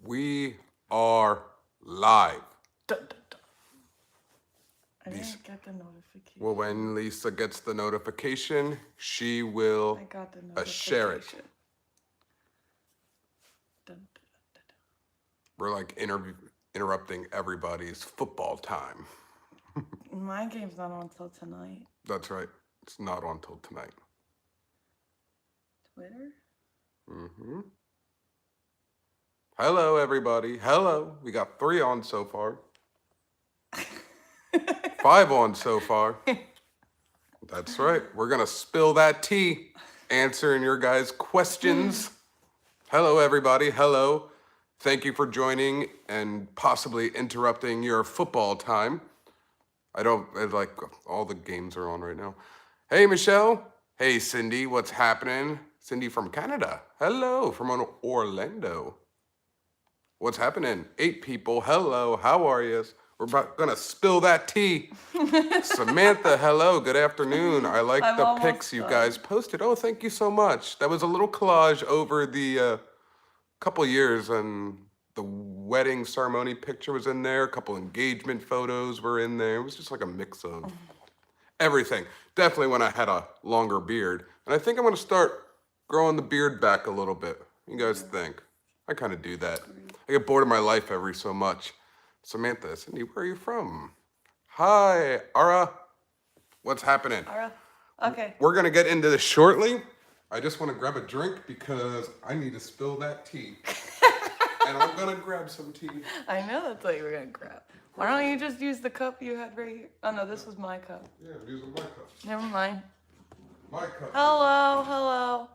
We are live. Dun, dun, dun. I didn't get the notification. Well, when Lisa gets the notification, she will I got the notification. share it. Dun, dun, dun, dun. We're like interrupting everybody's football time. My game's not on until tonight. That's right. It's not on till tonight. Twitter? Mm-hmm. Hello, everybody. Hello. We got 3 on so far. 5 on so far. That's right. We're going to spill that tea, answering your guys' questions. Hello, everybody. Hello. Thank you for joining and possibly interrupting your football time. Like all the games are on right now. Hey, Michelle. Hey, Cindy. What's happening? Cindy from Canada. Hello, from Orlando. What's happening? 8 people. Hello. How are you? We're going to spill that tea. Samantha, hello. Good afternoon. I like the pics you guys posted. Oh, thank you so much. That was a little collage over the couple years, and the wedding ceremony picture was in there. A couple engagement photos were in there. It was just like a mix of everything. Definitely when I had a longer beard. And I think I'm going to start growing the beard back a little bit. What you guys think? I kind of do that. I get bored of my life every so much. Samantha, Cindy, where are you from? Hi, Ara. What's happening? Ara. Okay. We're going to get into this shortly. I just want to grab a drink because I need to spill that tea. And I'm going to grab some tea. I know that's what you were going to grab. Why don't you just use the cup you had right here? Oh, no, this was my cup. Yeah, I'm using my cup. Never mind. My cup. Hello.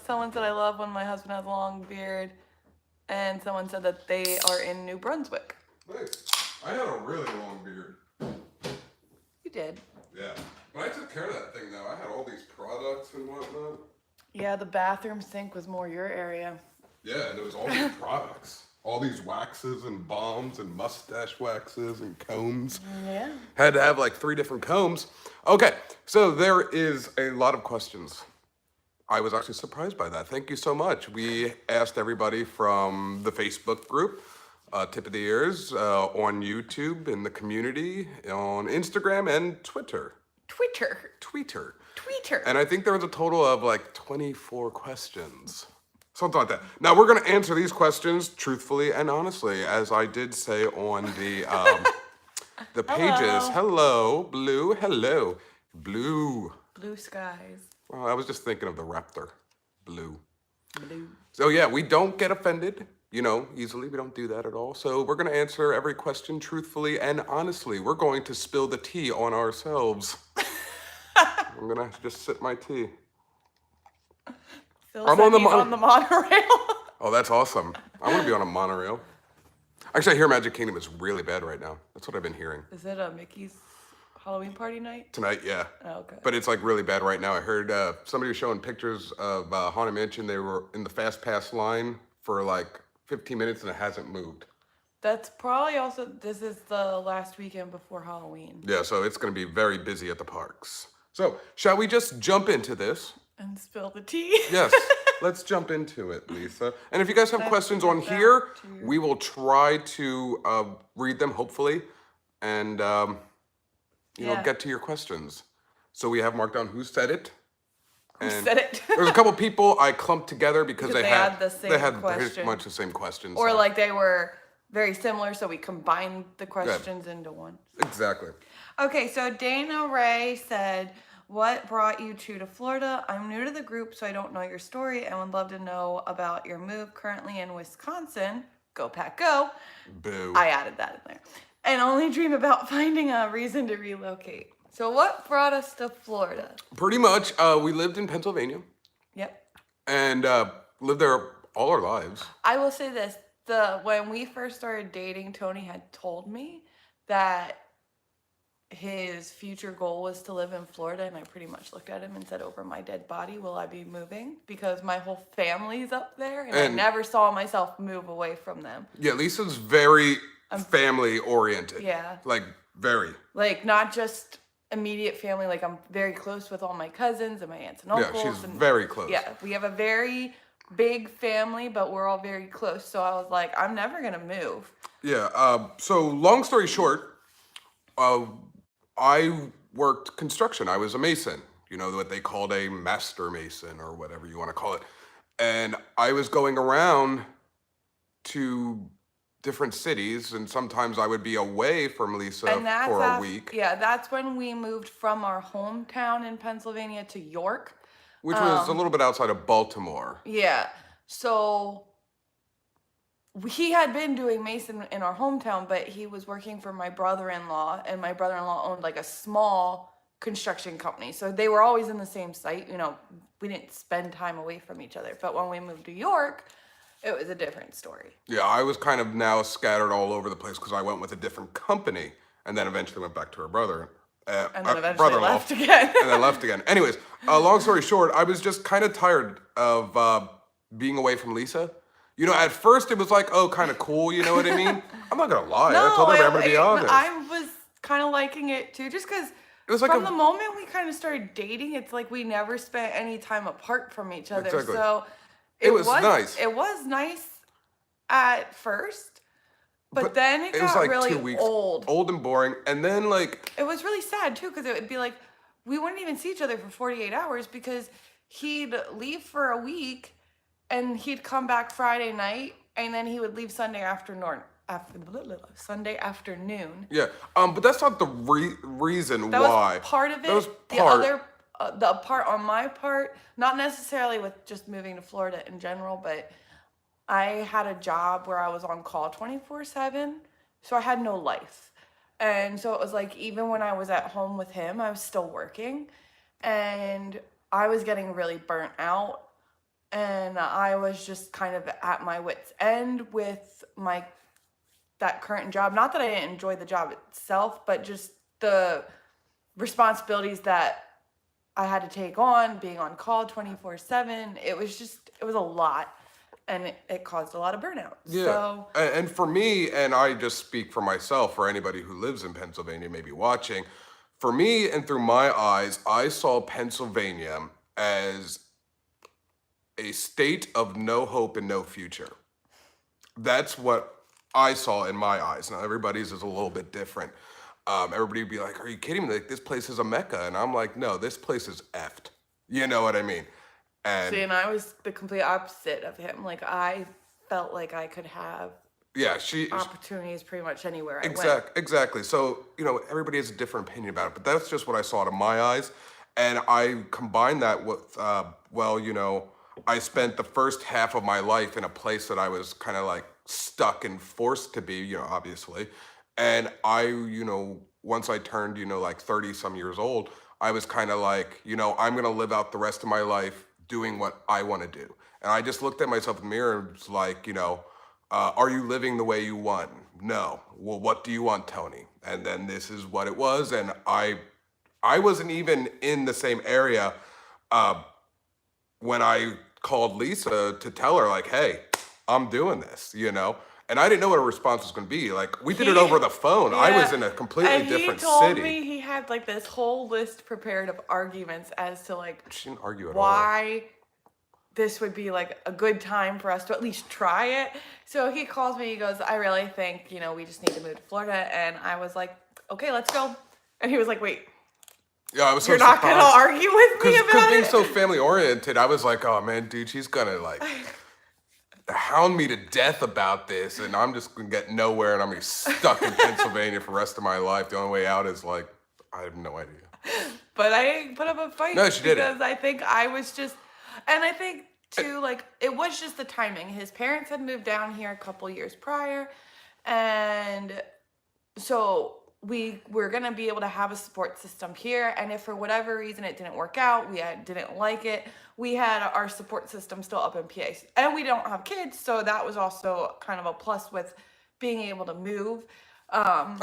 Someone said I love when my husband has a long beard. And someone said that they are in New Brunswick. Nice. I had a really long beard. You did. Yeah. But I took care of that thing, though. I had all these products and whatnot. Yeah, the bathroom sink was more your area. Yeah, and there was all these products. All these waxes and balms and mustache waxes and combs. Yeah. Had to have like 3 different combs. Okay, so there is a lot of questions. I was actually surprised by that. Thank you so much. We asked everybody from the Facebook group, TipoftheEars, on YouTube, in the community, on Instagram, and Twitter. Tweeter. And I think there was a total of like 24 questions. Something like that. Now, we're going to answer these questions truthfully and honestly, as I did say on the pages. Hello, Blue. Hello, Blue. Blue skies. Well, I was just thinking of the raptor, Blue. So yeah, we don't get offended, easily. We don't do that at all. So we're going to answer every question truthfully and honestly. We're going to spill the tea on ourselves. I'm going to just sip my tea. I'm on the monorail. Oh, that's awesome. I want to be on a monorail. Actually, I hear Magic Kingdom is really bad right now. That's what I've been hearing. Is it a Mickey's Halloween party night? Tonight, yeah. Oh, okay. But it's like really bad right now. I heard somebody was showing pictures of Haunted Mansion. They were in the Fast Pass line for like 15 minutes and it hasn't moved. That's probably also, this is the last weekend before Halloween. Yeah, so it's going to be very busy at the parks. So, shall we just jump into this? And spill the tea? Yes, let's jump into it, Lisa. And if you guys have questions on here, we will try to read them, hopefully, and get to your questions. So we have marked down who said it. Who said it? There's a couple people I clumped together because they had pretty much the same questions. Or like they were very similar, so we combined the questions into one. Exactly. Okay, so Dana Ray said, what brought you to Florida? I'm new to the group, so I don't know your story and would love to know about your move currently in Wisconsin. Go Pack Go. Boo. I added that in there. And only dream about finding a reason to relocate. So what brought us to Florida? Pretty much, we lived in Pennsylvania. Yep. And lived there all our lives. I will say this. When we first started dating, Tony had told me that his future goal was to live in Florida, and I pretty much looked at him and said, over my dead body, will I be moving? Because my whole family's up there, and I never saw myself move away from them. Yeah, Lisa's very family-oriented. Yeah. Like, very. Like, not just immediate family. Like, I'm very close with all my cousins and my aunts and uncles. Yeah, she's very close. Yeah, we have a very big family, but we're all very close. So I was like, I'm never gonna move. Yeah. So long story short, I worked construction. I was a mason. You know what they called a master mason or whatever you want to call it. And I was going around to different cities, and sometimes I would be away from Lisa And that's for a week, that's when we moved from our hometown in Pennsylvania to York. which was a little bit outside of Baltimore. Yeah. So he had been doing mason in our hometown, but he was working for my brother-in-law, and my brother-in-law owned like a small construction company. So they were always in the same site. You know, we didn't spend time away from each other. But when we moved to York, it was a different story. Yeah, I was kind of now scattered all over the place because I went with a different company and then eventually went back to her brother. And then eventually brother-in-law, left again. and then left again. Anyways, long story short, I was just kind of tired of being away from Lisa. You know, at first it was like, oh, kind of cool, you know what I mean? I'm not gonna lie, I told her I'm gonna be honest. I was kind of liking it too, just because It was like from the moment we kind of started dating, it's like we never spent any time apart from each other. Exactly. So It was nice. It was nice at first, but then it was got like really 2 weeks, old. old and boring. And then like, It was really sad too, because it would be like we wouldn't even see each other for 48 hours because he'd leave for a week and he'd come back Friday night and then he would leave Sunday afternoon. Sunday afternoon. yeah, but that's not the reason That why. was part of it. That was The part. other, the part on my part, not necessarily with just moving to Florida in general, but I had a job where I was on call 24/7, so I had no life. And so it was like even when I was at home with him, I was still working, and I was getting really burnt out, and I was just kind of at my wit's end with that current job. Not that I didn't enjoy the job itself, but just the responsibilities that I had to take on, being on call 24/7. It was a lot, and it caused a lot of burnout. Yeah. So And for me, and I just speak for myself, for anybody who lives in Pennsylvania, maybe watching, for me and through my eyes, I saw Pennsylvania as a state of no hope and no future. That's what I saw in my eyes. Now, everybody's is a little bit different. Everybody would be like, are you kidding me? Like, this place is a mecca. And I'm like, no, this place is effed. You know what I mean? And see, and I was the complete opposite of him. Like I felt like I could have yeah, opportunities pretty much anywhere I went. Exactly. So, you know, everybody has a different opinion about it, but that's just what I saw to my eyes. And I combined that with, well, you know, I spent the first half of my life in a place that I was kind of like stuck and forced to be, you know, obviously. And I, you know, once I turned, you know, like 30 some years old, I was kind of like, you know, I'm going to live out the rest of my life doing what I want to do. And I just looked at myself in the mirror and was like, you know, are you living the way you want? No. Well, what do you want, Tony? And then this is what it was. And I wasn't even in the same area when I called Lisa to tell her like, hey, I'm doing this, you know? And I didn't know what her response was going to be. Like, we did it over the phone. I was in a completely different city. And he told me he had like this whole list prepared of arguments as to like She didn't argue at all. why this would be like a good time for us to at least try it. So he calls me, he goes, I really think, you know, we just need to move to Florida. And I was like, okay, let's go. And he was like, wait, Yeah, I was so you're not going to argue with me about Because being it? so family oriented, I was like, oh man, dude, she's going to like hound me to death about this. And I'm just going to get nowhere and I'm going to be stuck in Pennsylvania for the rest of my life. The only way out is like, I have no idea. But I put up a fight. No, she didn't. Because I think I was just, and I think too, like, it was just the timing. His parents had moved down here a couple years prior. And so we were going to be able to have a support system here. And if for whatever reason it didn't work out, didn't like it, we had our support system still up in PA. And we don't have kids, so that was also kind of a plus with being able to move. And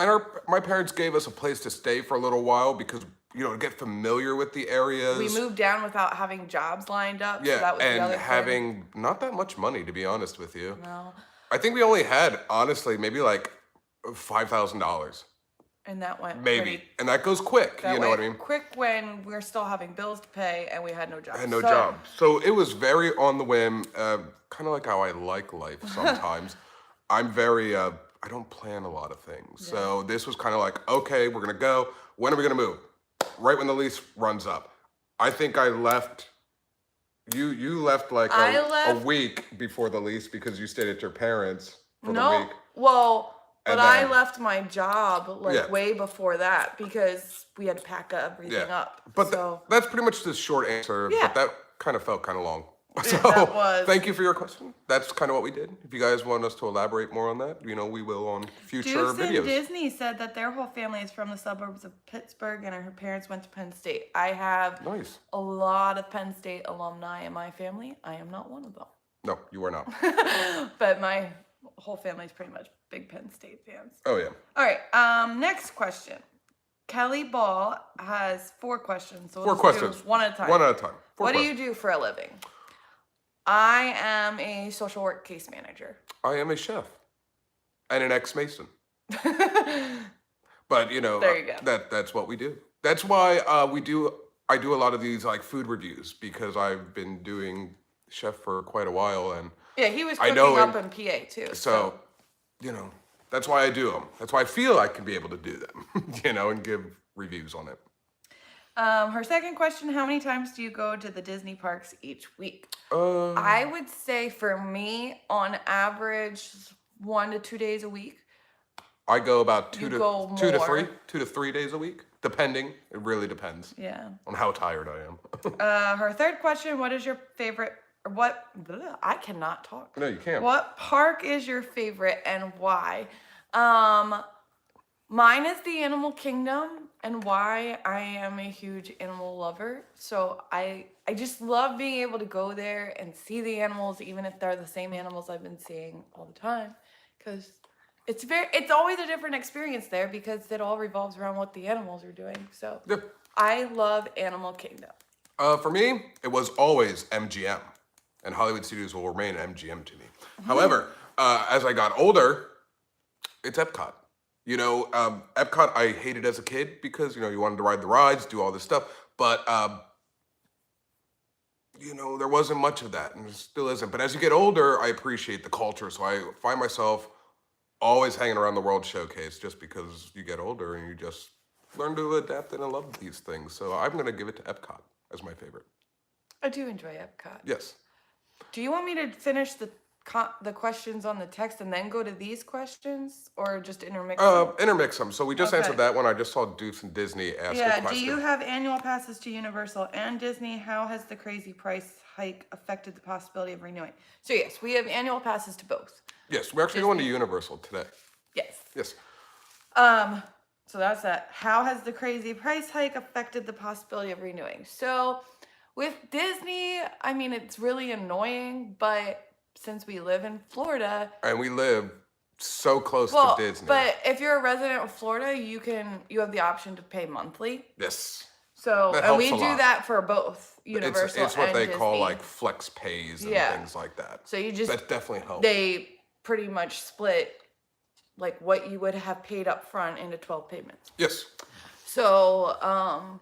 my parents gave us a place to stay for a little while because, you know, to get familiar with the areas. We moved down without having jobs lined up. Yeah, so that was and the other having not that much money, to be honest with you. No. I think we only had, honestly, maybe like $5,000. And that went Maybe. pretty, And that goes quick, that you know what went I mean? quick when we're still having bills to pay and we had no job. I had no job. So it was very on the whim, kind of like how I like life sometimes. I'm very, I don't plan a lot of things. So this was kind of like, okay, we're going to go. When are we going to move? Right when the lease runs up. I think I left, you left like a week before the lease because you stayed at your parents for the week. Well, but And I then- left my job like Yeah. way before that because we had to pack everything up. But so that's pretty much the short answer. Yeah. But that kind of felt kind of long. So that was. thank you for your question. That's kind of what we did. If you guys want us to elaborate more on that, you know, we will on future Dukes videos. and Disney said that their whole family is from the suburbs of Pittsburgh and her parents went to Penn State. I have Nice. a lot of Penn State alumni in my family. I am not one of them. No, you are not. But my whole family is pretty much big Penn State fans. Oh yeah. All right, next question. Kelly Ball has 4 questions. So Four let's questions. do one at a time. One at a time. Four What do questions. you do for a living? I am a social work case manager. I am a chef and an ex-Mason. But you know, There you go. That's what we do. That's why I do a lot of these like food reviews because I've been doing chef for quite a while, and Yeah, he was I cooking know up it- in PA too. so you know, that's why I do them. That's why I feel I can be able to do them, you know, and give reviews on it. Her second question, how many times do you go to the Disney parks each week? Uh, I would say for me, on average, 1 to 2 days a week. I go about You 2 go to more. 3 days a week, depending. It really depends Yeah. on how tired I am. Her third question, what is your favorite, or what, I cannot talk. No, you can't. What park is your favorite and why? Mine is the Animal Kingdom, and why I am a huge animal lover. So I just love being able to go there and see the animals, even if they're the same animals I've been seeing all the time. Because it's always a different experience there because it all revolves around what the animals are doing. So Yep. I love Animal Kingdom. For me, it was always MGM, and Hollywood Studios will remain MGM to me. However, as I got older, it's Epcot. You know, Epcot I hated as a kid because, you know, you wanted to ride the rides, do all this stuff, but, you know, there wasn't much of that, and there still isn't. But as you get older, I appreciate the culture, so I find myself always hanging around the World Showcase just because you get older and you just learn to adapt and love these things. So I'm going to give it to Epcot as my favorite. I do enjoy Epcot. Yes. Do you want me to finish the questions on the text and then go to these questions, or just intermix them? Intermix them. So we just Okay. answered that one. I just saw Dukes and Disney ask a Yeah, question. do you have annual passes to Universal and Disney? How has the crazy price hike affected the possibility of renewing? So yes, we have annual passes to both. Yes, we're actually going to Universal today. Yes. Yes. So that's that. How has the crazy price hike affected the possibility of renewing? So with Disney, I mean, it's really annoying, but since we live in Florida, And we live so close well, to Disney. but if you're a resident of Florida, you have the option to pay monthly. Yes. So, That and we helps a do lot. that for both Universal It's what and they Disney. call like flex pays and Yeah. things like that. So you just, That definitely helps. they pretty much split like what you would have paid up front into 12 payments. Yes. So,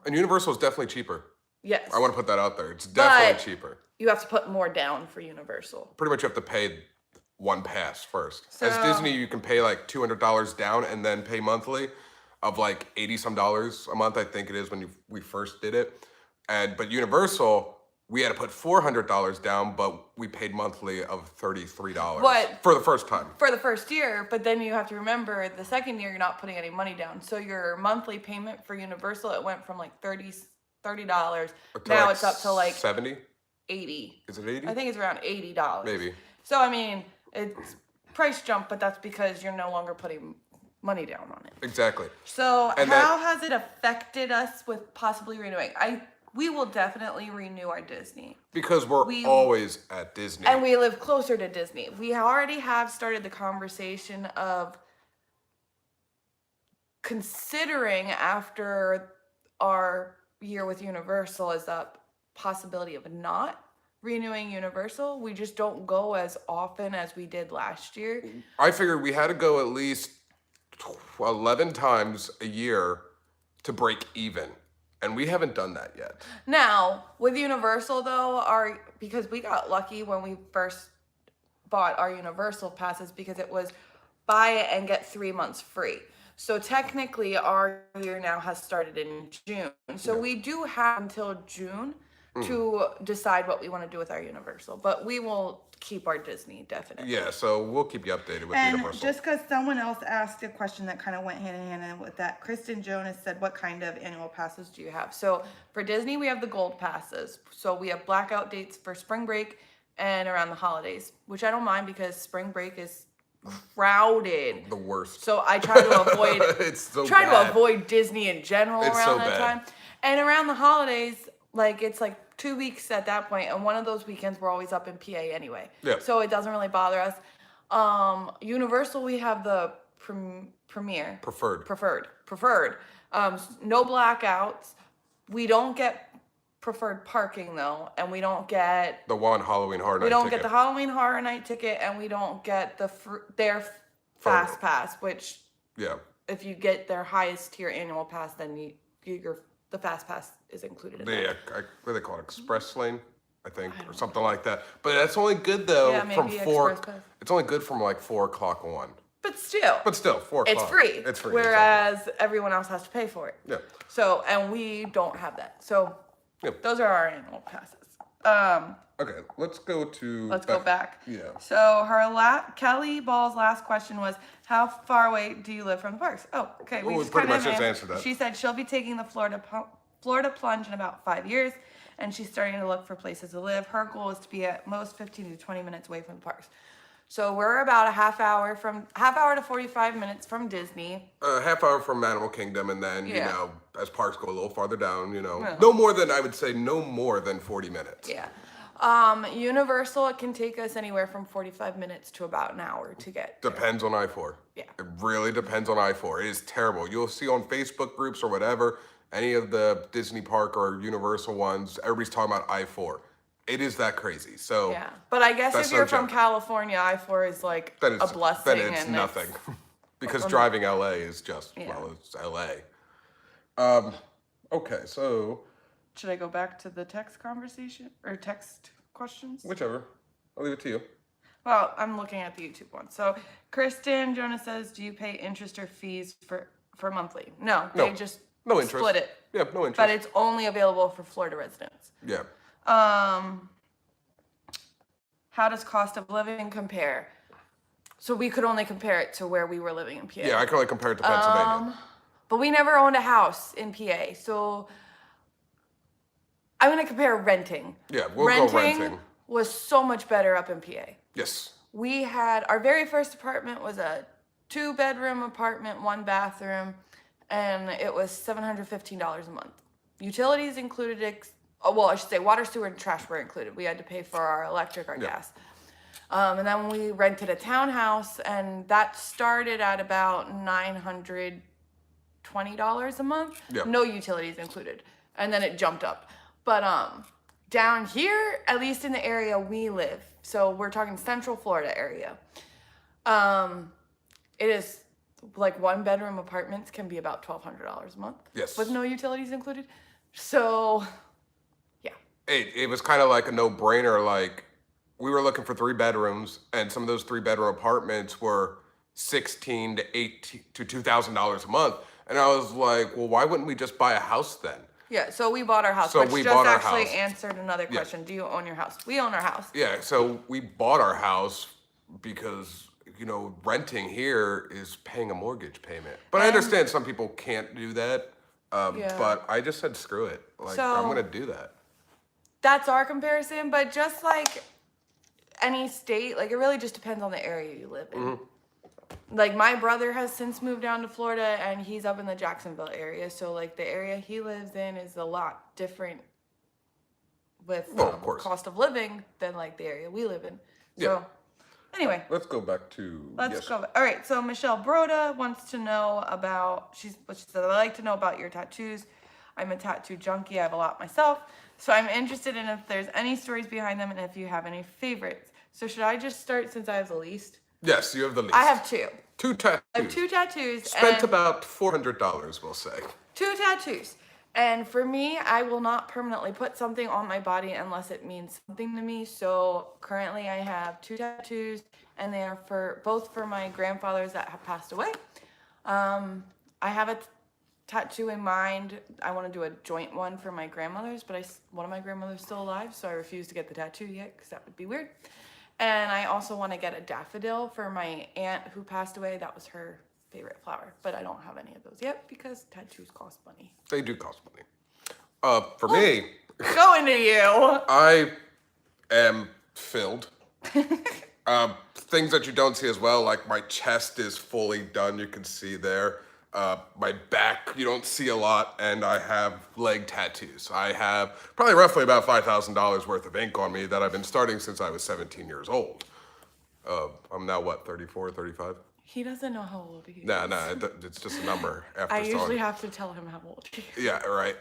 And Universal is definitely cheaper. yes. I want to put that out there. It's definitely But- cheaper. You have to put more down for Universal. Pretty much you have to pay one pass first. As So- Disney, you can pay like $200 down and then pay monthly of like 80 some dollars a month, I think it is when we first did it. But Universal, we had to put $400 down, but we paid monthly of $33 But- for the first time. For the first year, but then you have to remember the second year you're not putting any money down. So your monthly payment for Universal, it went from like $30. Now like it's up to like 70. 80. Is it 80? I think it's around $80. Maybe. So I mean, it's price jump, but that's because you're no longer putting money down on it. Exactly. So And how has it affected us with possibly renewing? We will definitely renew our Disney. Because we're always at Disney. And we live closer to Disney. We already have started the conversation of considering after our year with Universal is that possibility of not renewing Universal. We just don't go as often as we did last year. I figured we had to go at least 11 times a year to break even. And we haven't done that yet. Now, with Universal though, because we got lucky when we first bought our Universal passes because it was buy it and get 3 months free. So technically our year now has started in June. So we do have until June to decide what we want to do with our Universal. But we will keep our Disney, definitely. Yeah, so we'll keep you updated with And Universal. just because someone else asked a question that kind of went hand in hand with that, Kristen Jonas said, what kind of annual passes do you have? So for Disney, we have the gold passes. So we have blackout dates for spring break and around the holidays, which I don't mind because spring break is crowded. The worst. So I try to avoid It's so try bad. to avoid Disney in general It's around so that bad. time. And around the holidays, like it's like 2 weeks at that point, and one of those weekends we're always up in PA anyway. Yeah. So it doesn't really bother us. Universal, we have the premier. Preferred. No blackouts. We don't get preferred parking though, and we don't get The one Halloween Horror Night we don't ticket. get the Halloween Horror Night ticket, and we don't get their Fast Pass, which Yeah. if you get their highest tier annual pass, then the Fast Pass is included in that. What do they call it? Express lane, I think, or something like that. But that's only good though Yeah, from maybe 4. Express Pass. It's only good from like 4 o'clock on. But still, 4 o'clock. it's free. It's free. Whereas everyone else has to pay for it. Yeah. So, and we don't have that. So, Yep. those are our annual passes. Okay, let's go to. Let's go back. Yeah. So Kelly Ball's last question was, how far away do you live from the parks? Oh, okay. Well, we just pretty kinda much just answered that. She said she'll be taking the Florida plunge in about 5 years, and she's starting to look for places to live. Her goal is to be at most 15 to 20 minutes away from the parks. So we're about a half hour to 45 minutes from Disney. A half hour from Animal Kingdom, and then Yeah. as parks go a little farther down, Yeah. no more than 40 minutes. Yeah. Universal, it can take us anywhere from 45 minutes to about an hour to get there. Depends on I-4. Yeah. It really depends on I-4. It is terrible. You'll see on Facebook groups or whatever, any of the Disney park or Universal ones, everybody's talking about I-4. It is that crazy. So Yeah, but I guess That's if you're no from joke. California, I-4 is like then it's a blessing. Then it's and nothing. Because driving LA is just it's LA. Okay, so Should I go back to the text conversation or text questions? whichever. I'll leave it to you. Well, I'm looking at the YouTube one. So Kristen Jonas says, do you pay interest or fees for monthly? No, they No. just No interest. split it. Yeah, no interest. But it's only available for Florida residents. Yeah. How does cost of living compare? So we could only compare it to where we were living in PA. Yeah, I can only compare it to Pennsylvania. But we never owned a house in PA, so I'm gonna compare renting. Yeah, we'll go renting. Was so much better up in PA. Yes. We had our very first apartment was a 2-bedroom apartment, 1 bathroom, and it was $715 a month. Utilities included, I should say water, sewer, and trash were included. We had to pay for our electric, our gas. And then we rented a townhouse, and that started at about $920 a month. Yep. No utilities included. And then it jumped up. But down here, at least in the area we live, so we're talking Central Florida area, it is like 1-bedroom apartments can be about $1,200 a month. Yes. With no utilities included. So, yeah. It was kind of like a no-brainer. Like, we were looking for 3 bedrooms, and some of those 3-bedroom apartments were $1,600 to $2,000 a month. And I was like, well, why wouldn't we just buy a house then? Yeah, so we bought our house, So which we just bought our actually house. answered another question. Do you own your house? We own our house. Yeah, so we bought our house because, renting here is paying a mortgage payment. But I understand some people can't do that. Yeah. But I just said, screw it. Like, So- I'm going to do that. That's our comparison, but just like any state, like it really just depends on the area you live in. Mm-hmm. Like my brother has since moved down to Florida and he's up in the Jacksonville area. So like the area he lives in is a lot different with Of course. cost of living than like the area we live in. So anyway, Let's go back to... let's go. All right. So Michelle Broda wants to know about, she said, I'd like to know about your tattoos. I'm a tattoo junkie. I have a lot myself. So I'm interested in if there's any stories behind them and if you have any favorites. So should I just start since I have the least? Yes, you have the least. I have two. Two tattoos. I have two tattoos. Spent and about $400, we'll say. two tattoos. And for me, I will not permanently put something on my body unless it means something to me. So currently I have two tattoos, and they are both for my grandfathers that have passed away. I have a tattoo in mind. I want to do a joint one for my grandmothers, but one of my grandmothers is still alive, so I refuse to get the tattoo yet because that would be weird. And I also want to get a daffodil for my aunt who passed away. That was her favorite flower, but I don't have any of those yet because tattoos cost money. They do cost money. For me, Going to you. I am filled. Things that you don't see as well, like my chest is fully done, you can see there. My back, you don't see a lot, and I have leg tattoos. I have probably roughly about $5,000 worth of ink on me that I've been starting since I was 17 years old. I'm now, 34, 35? He doesn't know how old he is. Nah, it's just a number after I usually starting. have to tell him how old he is. Yeah, right.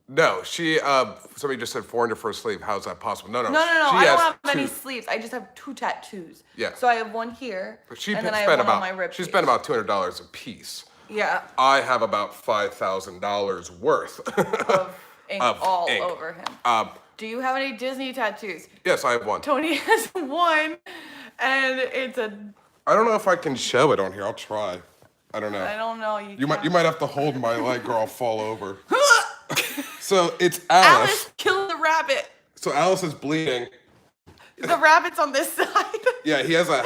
No, somebody just said 400 for a sleeve. How's that possible? No. No. She I don't has have two. many sleeves. I just have two tattoos. Yeah. So I have one here, She and then I spent have one on about my rib she cage. spent about $200 a piece. Yeah. I have about $5,000 worth Of ink all ink. over him. Do you have any Disney tattoos? Yes, I have one. Tony has one, and it's a. I don't know if I can show it on here. I'll try. I don't know. I don't know. You might have to hold my leg or I'll fall over. So it's Alice. Alice killed the rabbit. So Alice is bleeding. The rabbit's on this side. Yeah, he has a.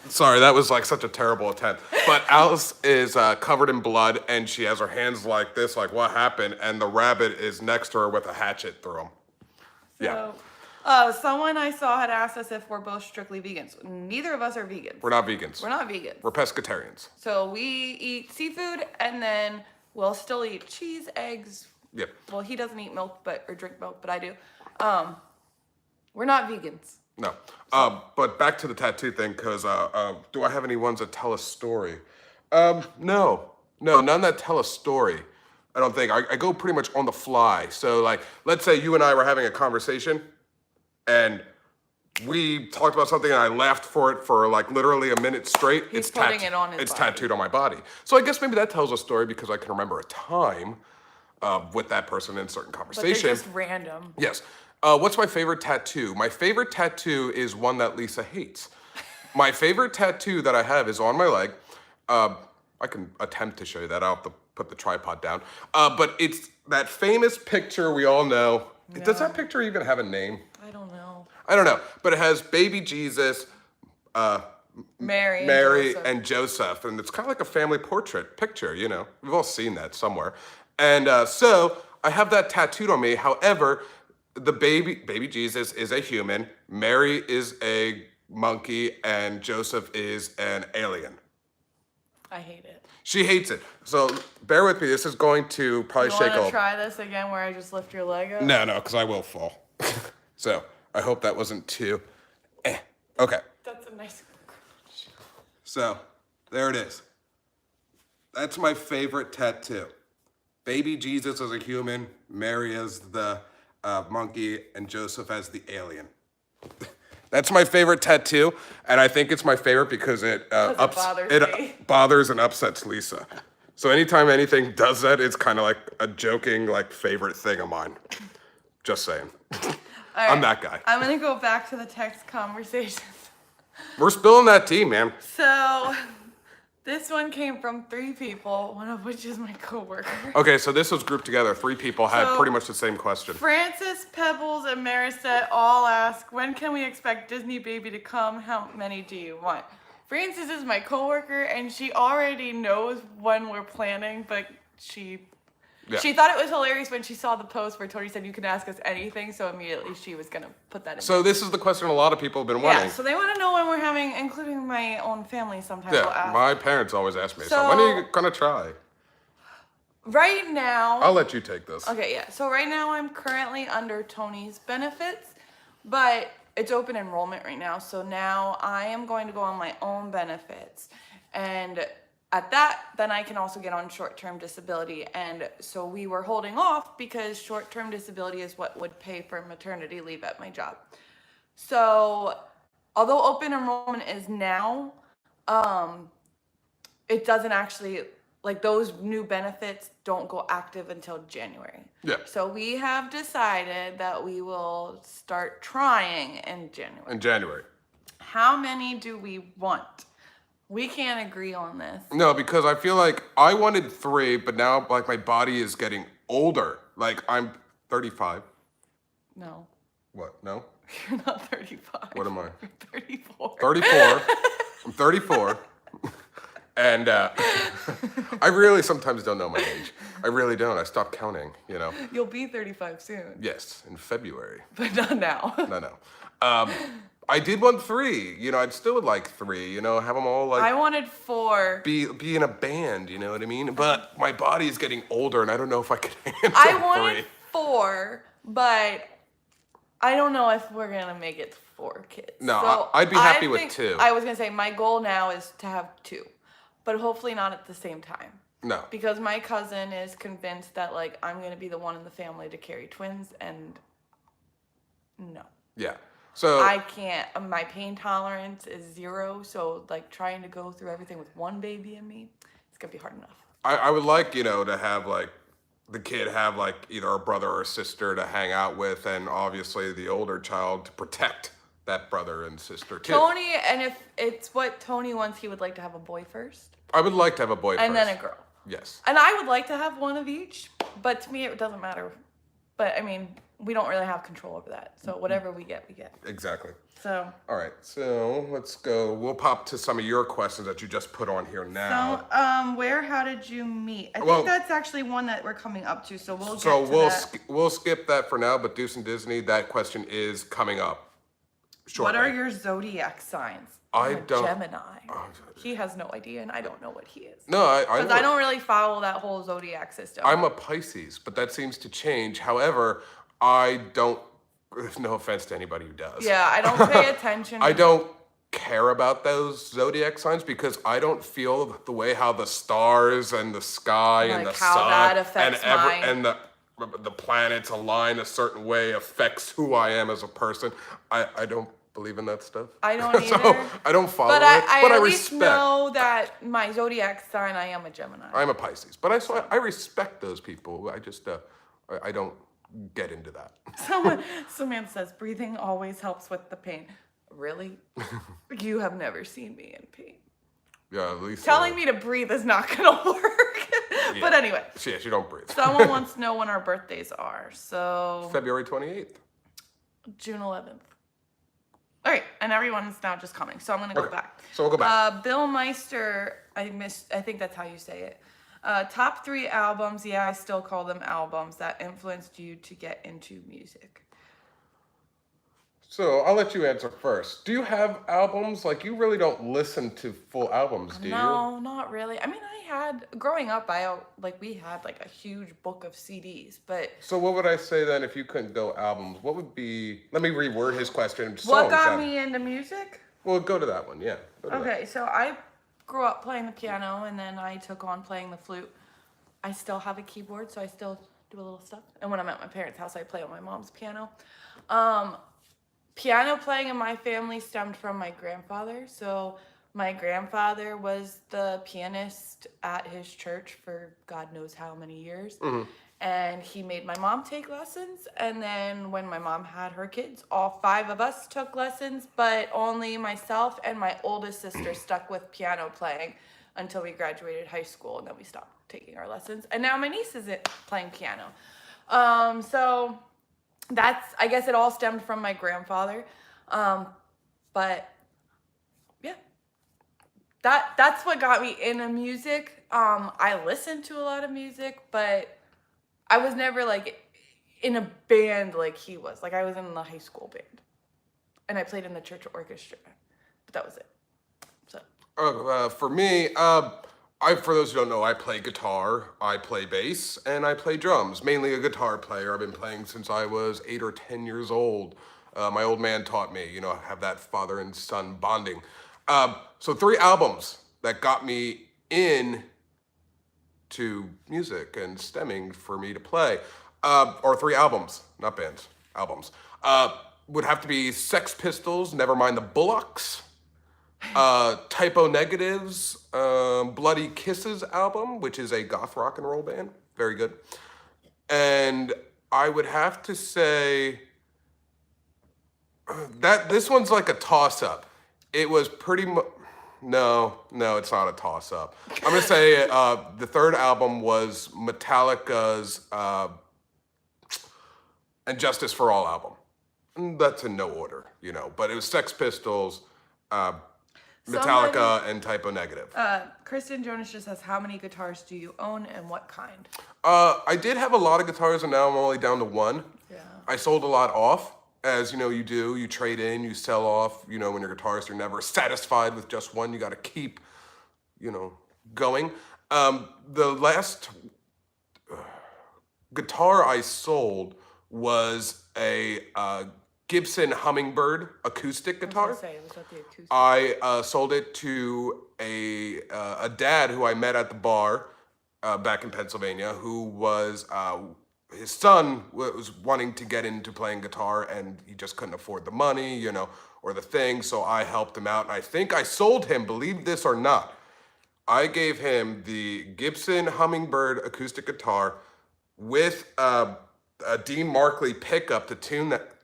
Sorry, that was like such a terrible attempt. But Alice is covered in blood, and she has her hands like this, like what happened? And the rabbit is next to her with a hatchet through him. Yeah, Someone I saw had asked us if we're both strictly vegans. Neither of us are vegans. we're not vegans. We're not vegans. We're pescatarians. So we eat seafood, and then we'll still eat cheese, eggs. Yep. Well, he doesn't eat milk, or drink milk, but I do. We're not vegans. No. But back to the tattoo thing, because do I have any ones that tell a story? No, none that tell a story. I don't think. I go pretty much on the fly. So, like, let's say you and I were having a conversation, and we talked about something, and I laughed for it for like literally a minute straight. He's putting it on his It's body. tattooed on my body. So I guess maybe that tells a story because I can remember a time with that person in a certain But conversation. they're just random. Yes. What's my favorite tattoo? My favorite tattoo is one that Lisa hates. My favorite tattoo that I have is on my leg. I can attempt to show you that. I'll have to put the tripod down. But it's that famous picture we all know. Does that picture even have a name? I don't know. I don't know. But it has baby Jesus, Mary and Joseph. And it's kind of like a family portrait picture, you know. We've all seen that somewhere. And so I have that tattooed on me. However, the baby Jesus is a human, Mary is a monkey, and Joseph is an alien. I hate it. She hates it. So bear with me. This is going to probably You shake want a to try this again where I just lift your leg up? No, because I will fall. So I hope that wasn't too. Okay. That's a nice. So there it is. That's my favorite tattoo. Baby Jesus as a human, Mary as the monkey, and Joseph as the alien. That's my favorite tattoo, and I think it's my favorite because it bothers and upsets Lisa. So anytime anything does that, it's kind of like a joking, like, favorite thing of mine. Just saying. I'm that guy. I'm gonna go back to the text conversation. We're spilling that tea, man. So, this one came from 3 people, one of which is my coworker. Okay, so this was grouped together. 3 people had So- pretty much the same question. Francis, Pebbles, and Marisette all ask, when can we expect Disney Baby to come? How many do you want? Francis is my coworker, and she already knows when we're planning, but she thought it was hilarious when she saw the post where Tony said you can ask us anything, so immediately she was gonna put that in. So this is the question a lot of people have been wanting. Yeah, so they want to know when we're having, including my own family sometimes will Yeah, ask. my parents always ask me, so So- when are you gonna try? Right now... I'll let you take this. Okay, yeah. So right now I'm currently under Tony's benefits, but it's open enrollment right now. So now I am going to go on my own benefits. And at that, then I can also get on short-term disability. And so we were holding off because short-term disability is what would pay for maternity leave at my job. So although open enrollment is now, it doesn't actually, like, those new benefits don't go active until January. Yeah. So we have decided that we will start trying in January. In January. How many do we want? We can't agree on this. No, because I feel like I wanted 3, but now like my body is getting older. Like I'm 35. No. What? No? You're not 35. What am I? You're 34. 34. I'm 34. And I really sometimes don't know my age. I really don't. I stopped counting, you know. You'll be 35 soon. Yes, in February. But not now. No. I did want 3. You know, I'd still would like 3. You know, have them all like I wanted 4. be in a band. You know what I mean? But my body is getting older, and I don't know if I could handle I wanted 3. 4, but I don't know if we're gonna make it 4 kids. No, So I'd be happy I with think- 2. I was gonna say my goal now is to have 2, but hopefully not at the same time. No. Because my cousin is convinced that like I'm gonna be the one in the family to carry twins, and no. Yeah. So I can't. My pain tolerance is 0, so like trying to go through everything with one baby in me, it's gonna be hard enough. I would like, you know, to have like the kid have like either a brother or a sister to hang out with, and obviously the older child to protect that brother and sister too. Tony, and if it's what Tony wants, he would like to have a boy first, I would like to have a boy and first. then a girl. Yes. And I would like to have one of each, but to me it doesn't matter. But I mean, we don't really have control over that. So whatever we get, we get. Exactly. So All right. So let's go. We'll pop to some of your questions that you just put on here now. How did you meet? I Well- think that's actually one that we're coming up to, so we'll get So to we'll that. we'll skip that for now. But Deuce and Disney, that question is coming up shortly. What are your zodiac signs? I I'm a don't. Gemini. He has no idea, and I don't know what he is. No, I Because know. I don't really follow that whole zodiac system. I'm a Pisces, but that seems to change. However, I don't. No offense to anybody who does. Yeah, I don't pay attention. I don't care about those zodiac signs because I don't feel the way how the stars and the sky and Like the how sun that affects mine. and the planets align a certain way affects who I am as a person. I don't believe in that stuff. I don't So either. I don't follow But it. I But I at least respect. know that my zodiac sign, I am a Gemini. I'm a Pisces, but I respect those people. I just I don't get into that. Samantha says, breathing always helps with the pain. Really? You have never seen me in pain. Yeah, at least Telling me to breathe is not going to work. But anyway, She don't breathe. someone wants to know when our birthdays are. So February 28th. June 11th. All right, and everyone's now just coming. So I'm going to go Okay, back. so we'll go back. Bill Meister, I think that's how you say it. Top 3 albums, yeah, I still call them albums, that influenced you to get into music. So I'll let you answer first. Do you have albums? Like you really don't listen to full albums, do you? No, not really. I mean, growing up, we had like a huge book of CDs, but So what would I say then if you couldn't go albums? What would be? Let me reword his question. what Songs, got then. me into music? Well, go to that one. Yeah. Go to that. Okay, so I grew up playing the piano, and then I took on playing the flute. I still have a keyboard, so I still do a little stuff. And when I'm at my parents' house, I play on my mom's piano. Piano playing in my family stemmed from my grandfather. So my grandfather was the pianist at his church for God knows how many years. And he made my mom take lessons. And then when my mom had her kids, all 5 of us took lessons, but only myself and my oldest sister stuck with piano playing until we graduated high school, and then we stopped taking our lessons. And now my niece is playing piano. So I guess it all stemmed from my grandfather. But yeah, that's what got me into music. I listened to a lot of music, but I was never like in a band like he was. Like I was in the high school band, and I played in the church orchestra, but that was it. So For me, for those who don't know, I play guitar, I play bass, and I play drums. Mainly a guitar player. I've been playing since I was 8 or 10 years old. My old man taught me, have that father and son bonding. So 3 albums that got me in to music and stemming for me to play. Or 3 albums, not bands, albums. would have to be Sex Pistols, never mind the Bullocks. Typo Negatives, Bloody Kisses album, which is a goth rock and roll band. Very good. And I would have to say that this one's like a toss-up. It was pretty much... No, it's not a toss-up. I'm going to say the third album was Metallica's And Justice for All album. And that's in no order, you know. But it was Sex Pistols, Metallica, and Typo Negative. Kristen Jonas just says, how many guitars do you own and what kind? I did have a lot of guitars, and now I'm only down to one. Yeah. I sold a lot off, as you know you do. You trade in, you sell off. You know, when you're a guitarist, you're never satisfied with just one. You got to keep, you know, going. The last guitar I sold was a Gibson Hummingbird acoustic guitar. Was that the acoustic? I sold it to a dad who I met at the bar back in Pennsylvania, who was his son was wanting to get into playing guitar, and he just couldn't afford the money, you know, or the thing. So I helped him out, and I think I sold him, believe this or not, I gave him the Gibson Hummingbird acoustic guitar with a Dean Markley pickup to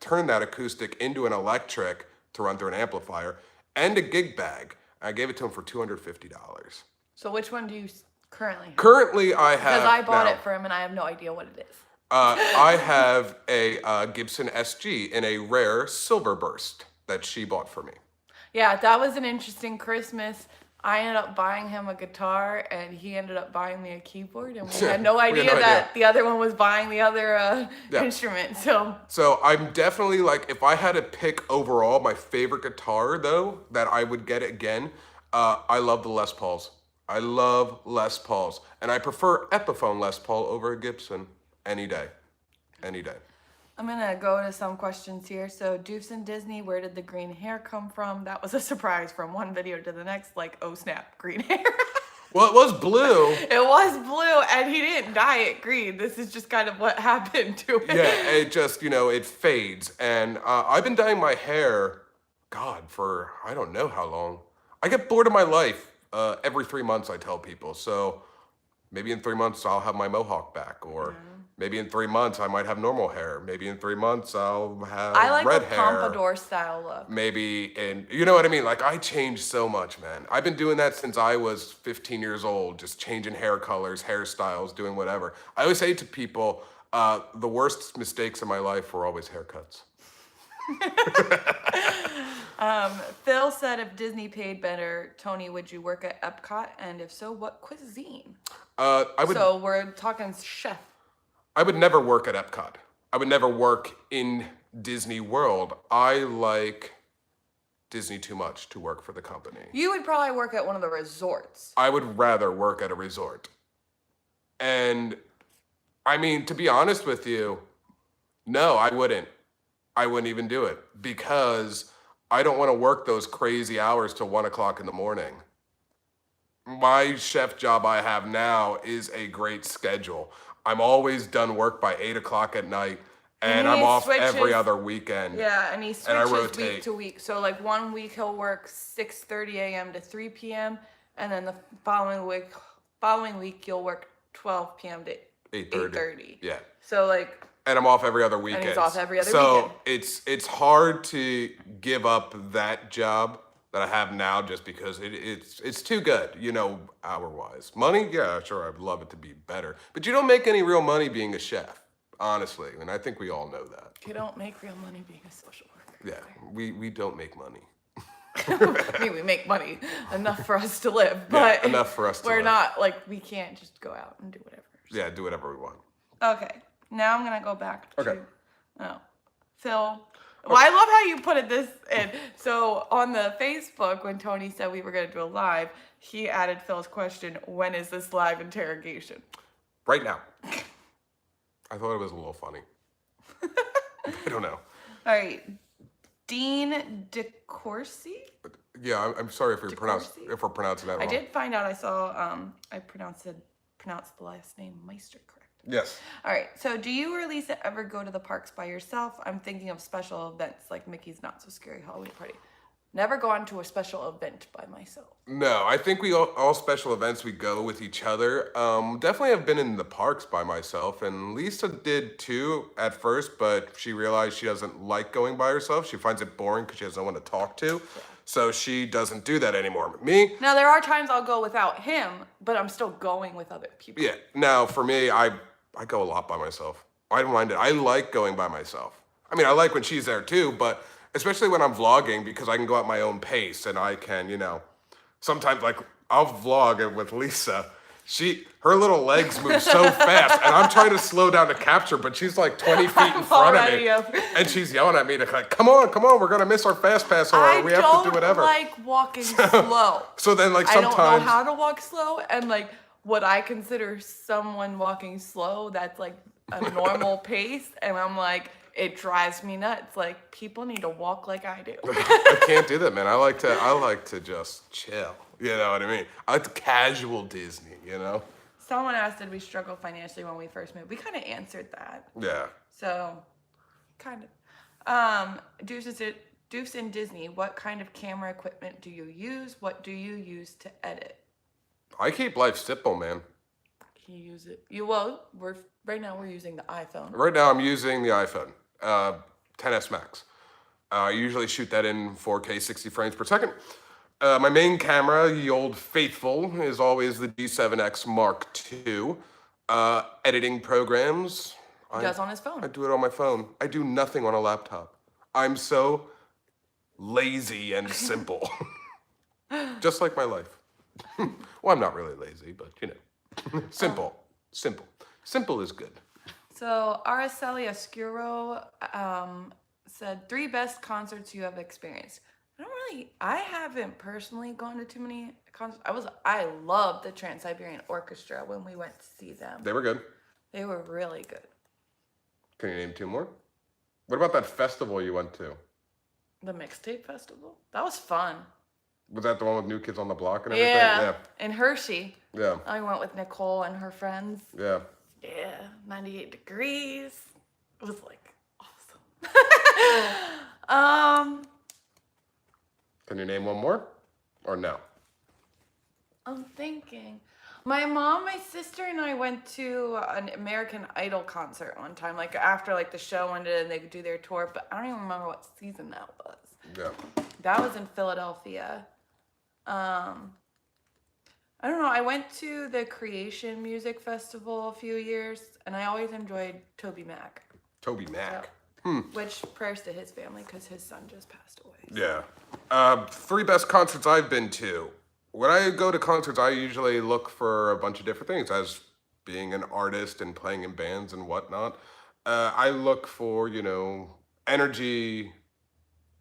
turn that acoustic into an electric to run through an amplifier, and a gig bag. I gave it to him for $250. So which one do you currently have? Currently, I have... Because I bought now, it for him and I have no idea what it is. I have a Gibson SG in a rare silver burst that she bought for me. Yeah, that was an interesting Christmas. I ended up buying him a guitar, and he ended up buying me a keyboard, and we had no idea that the other one was buying the other instrument. So I'm definitely like, if I had to pick overall my favorite guitar though that I would get again, I love the Les Pauls. I love Les Pauls, and I prefer Epiphone Les Paul over a Gibson any day. I'm gonna go to some questions here. So Doofs and Disney, where did the green hair come from? That was a surprise from one video to the next, like, oh snap, green hair. Well, it was blue. It was blue, and he didn't dye it green. This is just kind of what happened to it. Yeah, it just, you know, it fades. And I've been dyeing my hair, God, for I don't know how long. I get bored of my life every 3 months, I tell people. So maybe in 3 months I'll have my mohawk back, or maybe in 3 months I might have normal hair. Maybe in 3 months I'll have I like red the hair. pompadour style look. Maybe, and you know what I mean? Like, I changed so much, man. I've been doing that since I was 15 years old, just changing hair colors, hairstyles, doing whatever. I always say to people, the worst mistakes in my life were always haircuts. Phil said, if Disney paid better, Tony, would you work at Epcot? And if so, what cuisine? I would. So we're talking chef. I would never work at Epcot. I would never work in Disney World. I like Disney too much to work for the company. You would probably work at one of the resorts. I would rather work at a resort. And I mean, to be honest with you, no, I wouldn't. I wouldn't even do it, because I don't want to work those crazy hours till 1 o'clock in the morning. My chef job I have now is a great schedule. I'm always done work by 8 o'clock at night, and I'm off every other weekend. Yeah, and he switches and I rotate. week to week. So like 1 week he'll work 6:30 a.m. to 3 p.m. and then the following week you'll work 12 p.m. to 8:30. Yeah. So like. And I'm off every other weekend. And he's off every other weekend. weekend. It's hard to give up that job that I have now, just because it's too good, you know, hour-wise. Money, yeah, sure, I'd love it to be better. But you don't make any real money being a chef, honestly. And I think we all know that. You don't make real money being a social worker. Yeah, we don't make money. I mean, we make money enough for us to live, but yeah, enough for us to live. We're not, like, we can't just go out and do whatever. So. Yeah, do whatever we want. Okay, now I'm gonna go back to Phil. Well, I love how you put it this in. So on the Facebook, when Tony said we were going to do a live, he added Phil's question, when is this live interrogation? Right now. I thought it was a little funny. I don't know. All right. Dean DeCourcy? Yeah, I'm sorry if we're pronouncing that wrong. I did find out, I saw, I pronounced the last name Meister correct. Yes. All right. So, do you or Lisa ever go to the parks by yourself? I'm thinking of special events like Mickey's Not So Scary Halloween Party. Never gone to a special event by myself. No, I think we all special events we go with each other. Definitely have been in the parks by myself, and Lisa did too at first, but she realized she doesn't like going by herself. She finds it boring because she has no one to talk to, so she doesn't do that anymore. With me, Now, there are times I'll go without him, but I'm still going with other people. yeah. Now for me, I go a lot by myself. I don't mind it. I like going by myself. I mean, I like when she's there too, but especially when I'm vlogging because I can go at my own pace and I can, sometimes like I'll vlog it with Lisa. Her little legs move so fast and I'm trying to slow down to capture, but she's like 20 feet in front of me. And she's yelling at me to like, come on, we're gonna miss our fast pass or we have to do whatever. I don't like walking slow. So then like sometimes I don't know how to walk slow, and like what I consider someone walking slow, that's like a normal pace, and I'm like, it drives me nuts. Like, people need to walk like I do. I can't do that, man. I like to just chill. You know what I mean? I like the casual Disney, Someone asked, did we struggle financially when we first moved? We kind of answered that. Yeah. So, kind of. Deuce and Disney, what kind of camera equipment do you use? What do you use to edit? I keep life simple, man. Can you use it? Right now we're using the iPhone. Right now I'm using the iPhone, 10s Max. I usually shoot that in 4K 60 frames per second. My main camera, the old faithful, is always the D7X Mark II. Editing programs. He does on his phone. I do it on my phone. I do nothing on a laptop. I'm so lazy and simple. Just like my life. Well, I'm not really lazy, but simple. Simple is good. So Araceli Oscuro said 3 best concerts you have experienced. I haven't personally gone to too many concerts. I loved the Trans-Siberian Orchestra when we went to see them. They were good. They were really good. Can you name 2 more? What about that festival you went to? The Mixtape Festival? That was fun. Was that the one with New Kids on the Block and everything? Yeah. In Hershey. Yeah. I went with Nicole and her friends. Yeah. Yeah. 98 degrees. It was like awesome. Can you name one more? Or no? I'm thinking. My mom, my sister, and I went to an American Idol concert one time, like after like the show ended and they could do their tour, but I don't even remember what season that was. Yeah. That was in Philadelphia. I don't know. I went to the Creation Music Festival a few years, and I always enjoyed Toby Mac. Toby Mac. Which, prayers to his family, because his son just passed away. Yeah. 3 best concerts I've been to. When I go to concerts, I usually look for a bunch of different things. As being an artist and playing in bands and whatnot, I look for, energy,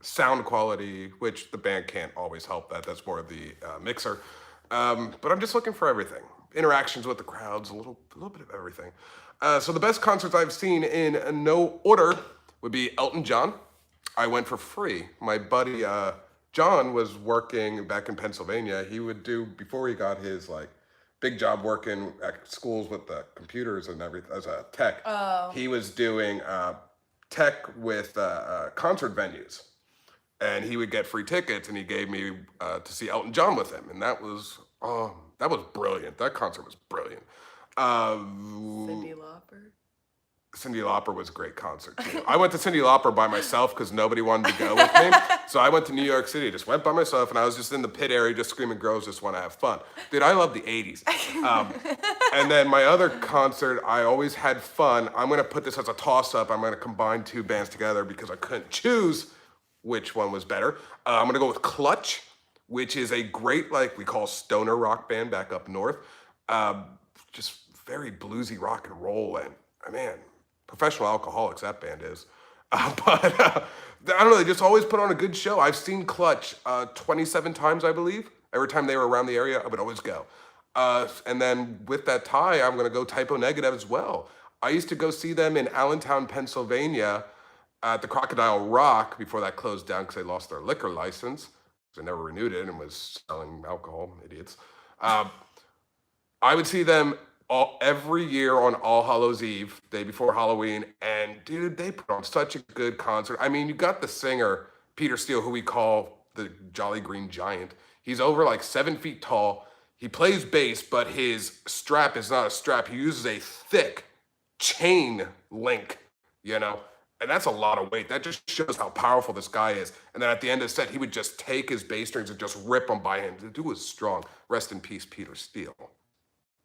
sound quality, which the band can't always help that. That's more of the mixer. But I'm just looking for everything. Interactions with the crowds, a little bit of everything. So the best concerts I've seen in no order would be Elton John. I went for free. My buddy John was working back in Pennsylvania. He would do, before he got his big job working at schools with the computers and everything as a tech, he was doing tech with concert venues. And he would get free tickets, and he gave me to see Elton John with him. And that was brilliant. That concert was brilliant. Cyndi Lauper. Cyndi Lauper was a great concert too. I went to Cyndi Lauper by myself because nobody wanted to go with me. So I went to New York City, just went by myself, and I was just in the pit area just screaming, girls just want to have fun. Dude, I love the 80s. And then my other concert, I always had fun. I'm going to put this as a toss-up. I'm going to combine 2 bands together because I couldn't choose which one was better. I'm going to go with Clutch, which is a great, we call stoner rock band back up north. Just very bluesy rock and roll, and man, professional alcoholics, that band is. But I don't know, they just always put on a good show. I've seen Clutch 27 times, I believe. Every time they were around the area, I would always go. And then with that tie, I'm going to go Typo Negative as well. I used to go see them in Allentown, Pennsylvania at the Crocodile Rock before that closed down because they lost their liquor license. They never renewed it and was selling alcohol, idiots. I would see them every year on All Hallows Eve, day before Halloween, and dude, they put on such a good concert. I mean, you got the singer Peter Steele, who we call the Jolly Green Giant. He's over like 7 feet tall. He plays bass, but his strap is not a strap. He uses a thick chain link, you know, and that's a lot of weight. That just shows how powerful this guy is. And then at the end of the set, he would just take his bass strings and just rip them by hand. The dude was strong. Rest in peace, Peter Steele.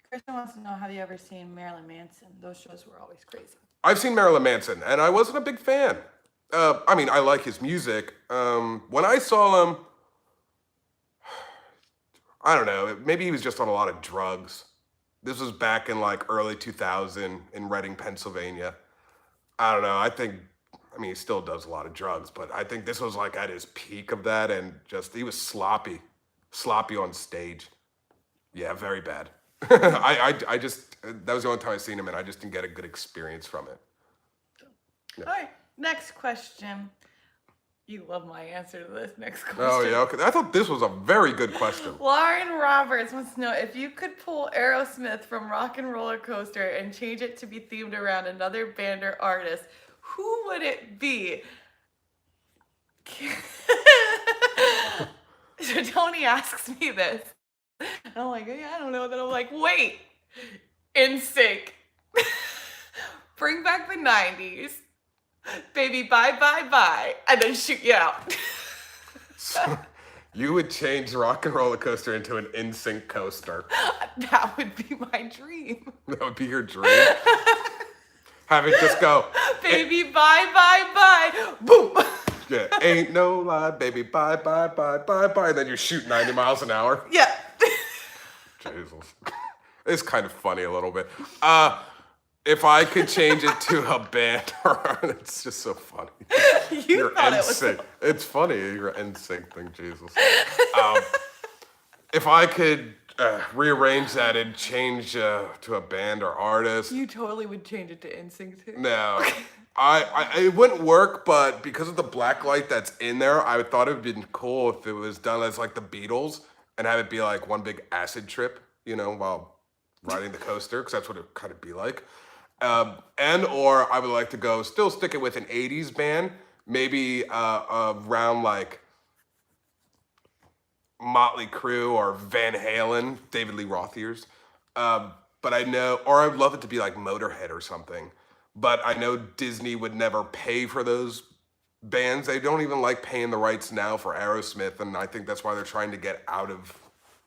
Kristen wants to know, have you ever seen Marilyn Manson? Those shows were always crazy. I've seen Marilyn Manson, and I wasn't a big fan. I mean, I like his music. When I saw him, I don't know, maybe he was just on a lot of drugs. This was back in like early 2000 in Reading, Pennsylvania. I don't know, I mean, he still does a lot of drugs, but I think this was like at his peak of that, and just, he was sloppy on stage. Yeah, very bad. I just, that was the only time I seen him, and I just didn't get a good experience from it. All right, next question. You love my answer to this next question. Oh, yeah, okay. I thought this was a very good question. Lauren Roberts wants to know, if you could pull Aerosmith from Rock and Roller Coaster and change it to be themed around another band or artist, who would it be? So Tony asks me this. And I'm like, yeah, I don't know. Then I'm like, wait, NSYNC. Bring back the 90s. Baby, bye, bye, bye. And then shoot you out. So, you would change Rock and Roller Coaster into an NSYNC coaster. That would be my dream. That would be your dream. Have it just go. Baby, bye, bye, bye. Boom. Yeah, ain't no lie, baby, bye, bye, bye, bye, bye. And then you shoot 90 miles an hour. Yeah. Jesus. It's kind of funny a little bit. If I could change it to a band, it's just so funny. You thought it was NSYNC. It's funny, your NSYNC thing, Jesus. If I could rearrange that and change to a band or artist. You totally would change it to NSYNC too. No. It wouldn't work, but because of the black light that's in there, I thought it would be cool if it was done as like the Beatles and have it be like one big acid trip, you know, while riding the coaster, because that's what it would kind of be like. Or I would like to still stick it with an 80s band, maybe around like Motley Crue or Van Halen, David Lee Roth ears. But I know, or I'd love it to be like Motorhead or something. But I know Disney would never pay for those bands. They don't even like paying the rights now for Aerosmith, and I think that's why they're trying to get out of,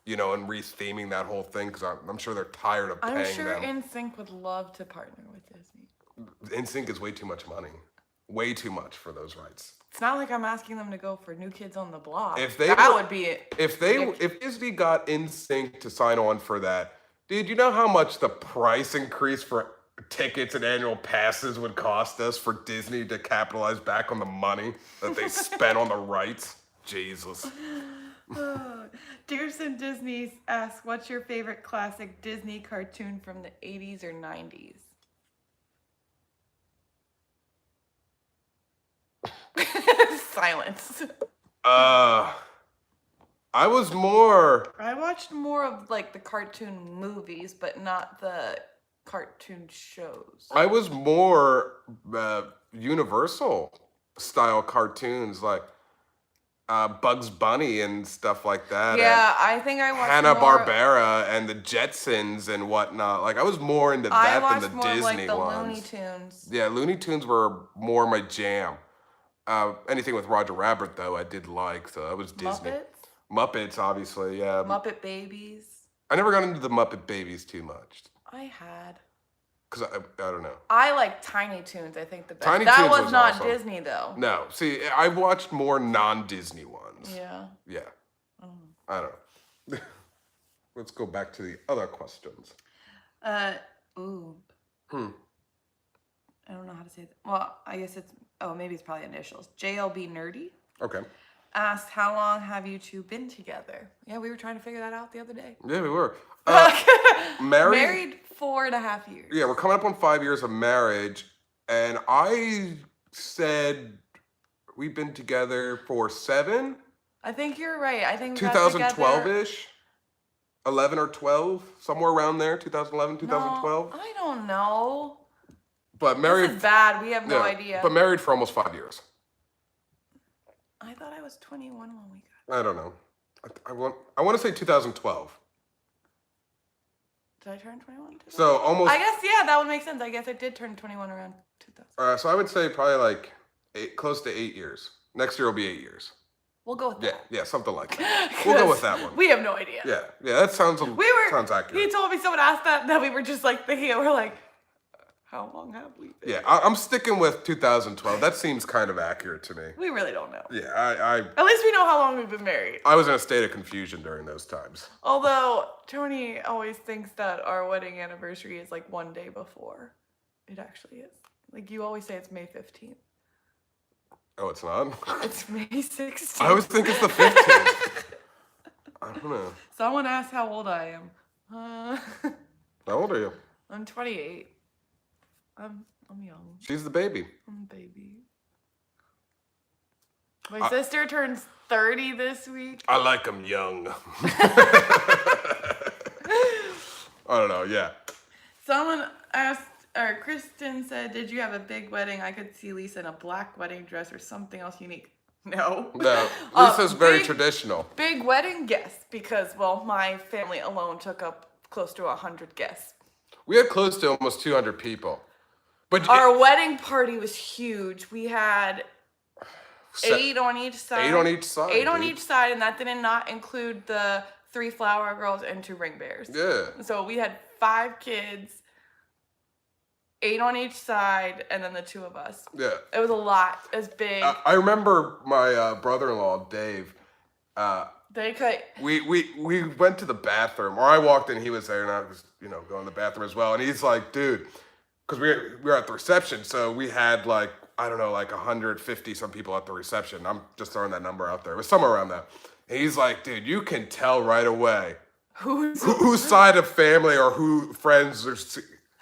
you know, and re-theming that whole thing, because I'm sure they're tired of paying them. I'm sure NSYNC would love to partner with Disney. NSYNC is way too much money. Way too much for those rights. It's not like I'm asking them to go for New Kids on the Block. If would be it. If Disney got NSYNC to sign on for that, dude, you know how much the price increase for tickets and annual passes would cost us for Disney to capitalize back on the money that they spent on the rights? Jesus. Dearson Disney asks, what's your favorite classic Disney cartoon from the 80s or 90s? Silence. I watched more of like the cartoon movies, but not the cartoon shows. I was more Universal style cartoons, like Bugs Bunny and stuff like that. Yeah, I think I watched Hanna-Barbera and the Jetsons and whatnot. Like, I was more into that than the Disney like the ones. Looney Tunes. Yeah, Looney Tunes were more my jam. Anything with Roger Rabbit, though, I did like, so that was Disney. Muppets, obviously, yeah. Muppet Babies. I never got into the Muppet Babies too much. I had. Because I don't know. I like Tiny Toons, I think the best. Tiny that Toons was not awesome. Disney, though. No. See, I watched more non-Disney ones. Yeah. Yeah. I don't know. Let's go back to the other questions. Ooh. I don't know how to say that. Well, I guess maybe it's probably initials. JLB Nerdy Okay. asked, how long have you two been together? Yeah, we were trying to figure that out the other day. Yeah, we were. Married 4.5 years. Yeah, we're coming up on 5 years of marriage, and I said we've been together for 7. I think you're right. I think we got together 2012-ish. 11 or 12, somewhere around there, 2011, 2012. No, I don't know. But married. This is bad. We have no yeah, idea. But married for almost 5 years. I thought I was 21 when we got. I don't know. I want to say 2012. Did I turn 21? So almost. I guess, yeah, that would make sense. I guess I did turn 21 around 2000. So I would say probably like close to 8 years. Next year will be 8 years. We'll go with that. Yeah, something like that. We'll go with that one. We have no idea. Yeah, that sounds accurate. He told me someone asked that we were just like thinking, we're like, how long have we been? Yeah, I'm sticking with 2012. That seems kind of accurate to me. We really don't know. Yeah, At least we know how long we've been married. I was in a state of confusion during those times. Although Tony always thinks that our wedding anniversary is like one day before. It actually is. Like you always say it's May 15th. Oh, it's not? It's May 16th. I always think it's the 15th. I don't know. Someone asked how old I am. How old are you? I'm 28. I'm young. She's the baby. I'm a baby. My sister turns 30 this week. I like them young. I don't know, yeah. Someone asked, or Kristen said, did you have a big wedding? I could see Lisa in a black wedding dress or something else unique. No. No, Lisa's very traditional. Big wedding? Yes, because, well, my family alone took up close to 100 guests. We had close to almost 200 people. But Our wedding party was huge. We had 8 on each side. 8 on each side. 8 on each side, and that did not include the 3 flower girls and 2 ring bears. Yeah. So we had 5 kids, 8 on each side, and then the 2 of us. Yeah. It was a lot. It was big. I remember my brother-in-law, Dave. They could. We went to the bathroom, or I walked in, he was there, and I was, going to the bathroom as well. And he's like, dude, because we were at the reception, so we had like, I don't know, like 150 some people at the reception. I'm just throwing that number out there. It was somewhere around that. And he's like, dude, you can tell right away whose side of family or who friends are.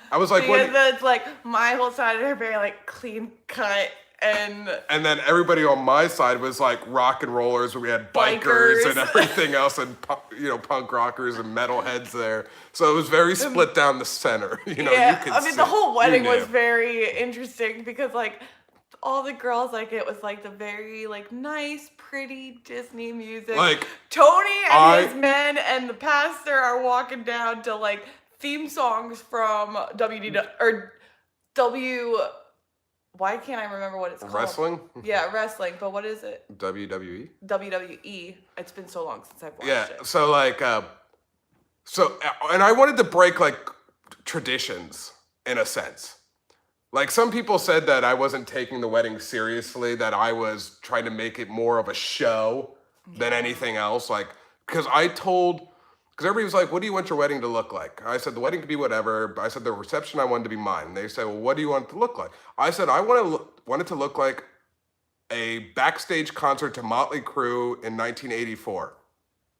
I was like, because it's like my whole side are very like clean cut and then everybody on my side was like rock and rollers, where we had bikers and everything else, and punk rockers and metalheads there. So it was very split down the center. You could I mean the whole wedding was very interesting because like all the girls, like it was like the very like nice, pretty Disney music. Like Tony and his men and the pastor are walking down to like theme songs from WDW or W. Why can't I remember what it's called? Wrestling? Yeah, wrestling. But what is it? WWE? WWE. It's been so long since I've watched it. Yeah, so like, and I wanted to break like traditions in a sense. Like some people said that I wasn't taking the wedding seriously, that I was trying to make it more of a show than anything else. Like, because everybody was like, what do you want your wedding to look like? I said, the wedding could be whatever. I said, the reception, I wanted to be mine. And they said, well, what do you want it to look like? I said, I want it to look like a backstage concert to Motley Crue in 1984.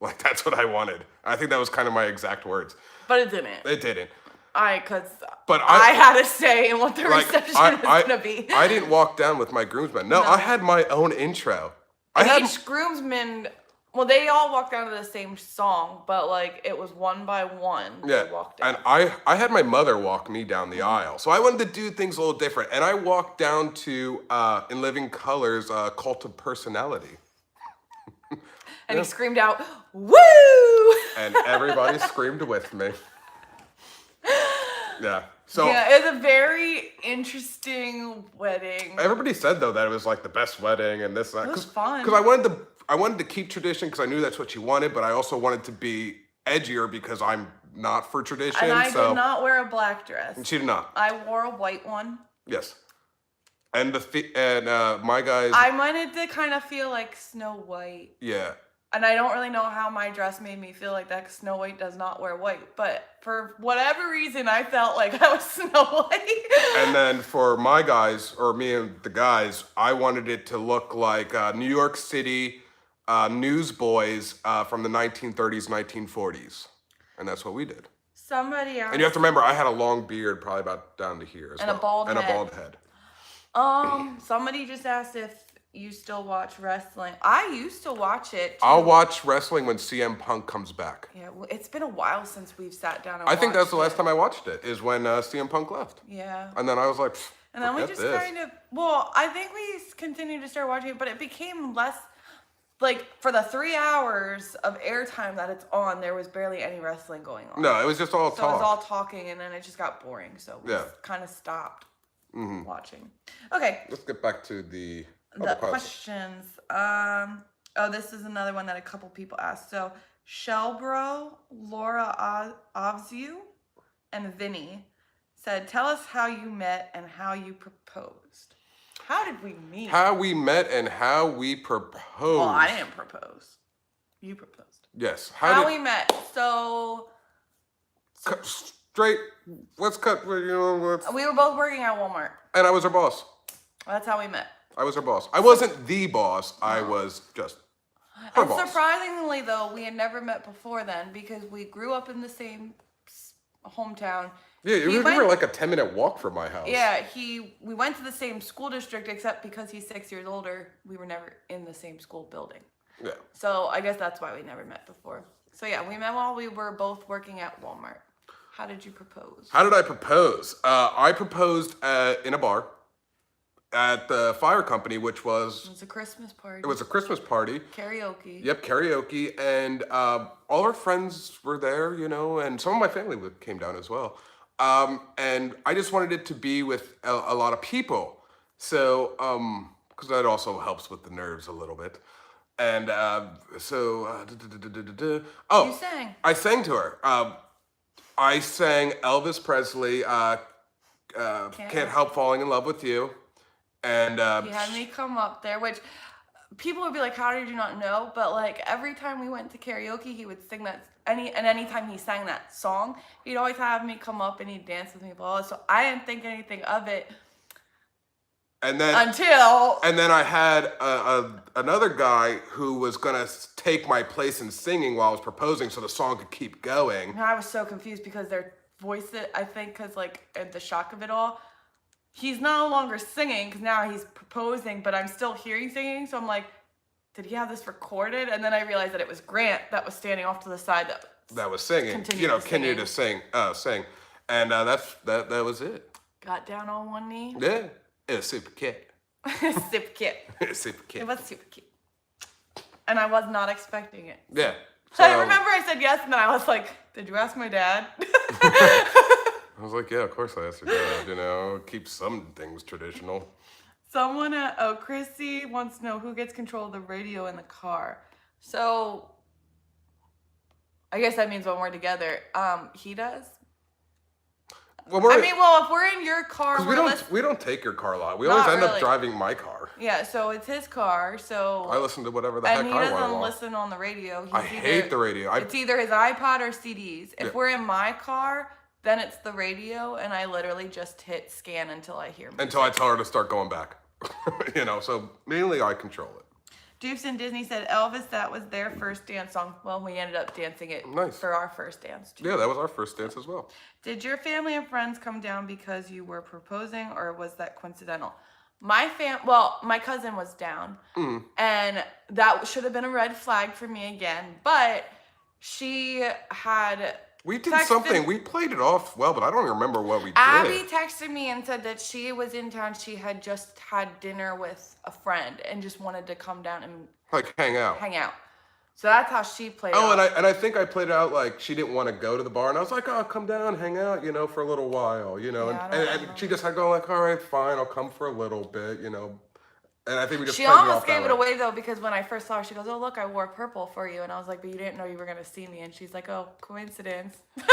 Like, that's what I wanted. I think that was kind of my exact words. But it didn't. It didn't. But I had a say in what the reception was going to be. I didn't walk down with my groomsmen. No, I had my own intro. Each groomsman... Well, they all walked down to the same song, but like it was one by one. Yeah, they walked down. And I had my mother walk me down the aisle, so I wanted to do things a little different. And I walked down to In Living Color's Cult of Personality. And he screamed out, "Woo!" And everybody screamed with me. Yeah. So yeah, it was a very interesting wedding. Everybody said though that it was like the best wedding and this and that. It was fun. Because I wanted to keep tradition because I knew that's what she wanted, but I also wanted to be edgier because I'm not for tradition. And I did not wear a black dress. She did not. I wore a white one. Yes. And my guys. I wanted to kind of feel like Snow White. Yeah. And I don't really know how my dress made me feel like that, because Snow White does not wear white. But for whatever reason, I felt like I was Snow White. And then for my guys, or me and the guys, I wanted it to look like New York City newsboys from the 1930s, 1940s. And that's what we did. Somebody else. And you have to remember, I had a long beard, probably about down to here as well. And a bald head. And a bald head. Somebody just asked if you still watch wrestling. I used to watch it too. I'll watch wrestling when CM Punk comes back. Yeah, well, it's been a while since we've sat down and I think that's the last it. time I watched it, is when CM Punk left. Yeah. And then I was like, And then we forget just this. kind of, well, I think we continued to start watching it, but it became less, like, for the 3 hours of airtime that it's on, there was barely any wrestling going on. No, it was just all So talk. it was all talking, and then it just got boring, so we Yeah. kind of stopped watching. Okay, Let's get back to the the questions. Oh, this is another one that a couple people asked. So, Shelbro, Laura Ovzu, and Vinny said, tell us how you met and how you proposed. How did we meet? How we met and how we proposed. Well, I didn't propose. You proposed. Yes. How we met. So Straight. Let's cut. You know, we were both working at Walmart. and I was her boss. That's how we met. I was her boss. I wasn't the boss. I was just her And boss. surprisingly, though, we had never met before then because we grew up in the same hometown. Yeah, you were like a 10-minute walk from my house. Yeah, we went to the same school district, except because he's 6 years older, we were never in the same school building. Yeah. So I guess that's why we never met before. So yeah, we met while we were both working at Walmart. How did you propose? How did I propose? I proposed in a bar at the fire company, which It was was a Christmas party. a Christmas party. Karaoke. Yep, karaoke, and all our friends were there, you know, and some of my family came down as well. And I just wanted it to be with a lot of people, so because that also helps with the nerves a little bit. And oh, You sang. I sang to her. I sang Elvis Presley. Can't help falling in love with you. And He had me come up there, which people would be like, how did you not know? But like every time we went to karaoke, he would sing that, anytime he sang that song, he'd always have me come up and he'd dance with me, blah, blah. So I didn't think anything of it until I had another guy who was gonna take my place in singing while I was proposing, so the song could keep going. And I was so confused because their voice, I think, because like the shock of it all, he's no longer singing because now he's proposing, but I'm still hearing singing. So I'm like, did he have this recorded? And then I realized that it was Grant that was standing off to the side That was singing, continue to sing, and that was it. got down on one knee. Yeah, it was super cute. Super cute. It was super cute. It was super cute. And I was not expecting it. Yeah. I remember I said yes, and then I was like, did you ask my dad? I was like, yeah, of course I asked her dad, you know, keep some things traditional. Someone Chrissy wants to know who gets control of the radio in the car. So, I guess that means when we're together, he does. Well, if we're in your car, we don't take your car a lot. We Not always end up really. driving my car. Yeah, so it's his car, so... I listen to whatever the heck And he I doesn't want. listen on the radio. I hate the radio. It's either his iPod or CDs. If Yeah. we're in my car, then it's the radio, and I literally just hit scan until I hear music. Until I tell her to start going back. You know, so mainly I control it. Dupes and Disney said Elvis, that was their first dance song. Well, we ended up dancing it Nice. for our first dance, too. Yeah, that was our first dance as well. Did your family and friends come down because you were proposing, or was that coincidental? My cousin was down, and that should have been a red flag for me again, but she had... We did something. We played it off well, but I don't even remember what we Abby did. texted me and said that she was in town. She had just had dinner with a friend and just wanted to come down and Like hang out. So that's how she played it. Oh, and I think I played it out like she didn't want to go to the bar, and I was like, oh, come down, hang out, you know, for a little while, you know. Yeah, I don't and know. she just had going like, all right, fine, I'll come for a little bit, you know. And I think we just She played it almost off gave that it way. away though, because when I first saw her, she goes, "Oh look, I wore purple for you," and I was like, "But you didn't know you were gonna see me." And she's like, "Oh, coincidence." Yeah,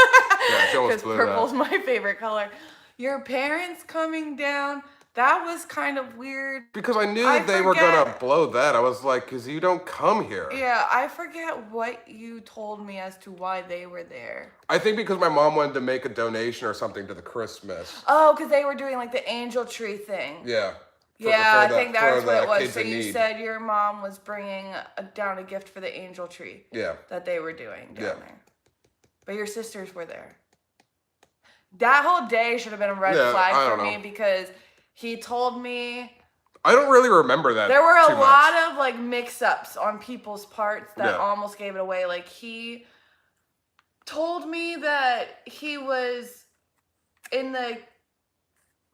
she almost Because blew purple's that. my favorite color. Your parents coming down, that was kind of weird. Because I knew I they were gonna forget- blow that. I was like, because you don't come here. Yeah, I forget what you told me as to why they were there. I think because my mom wanted to make a donation or something to the Christmas. Oh, because they were doing like the angel tree thing. Yeah. I think that's what it was. kids So in you need. said your mom was bringing down a gift for the angel tree. Yeah. That they were doing down Yeah. there. But your sisters were there. That whole day should have been a red Yeah, flag I for don't me know. because he told me I don't really remember that. There were too a lot much. of like mix-ups on people's parts that almost gave it away. Like he told me that he was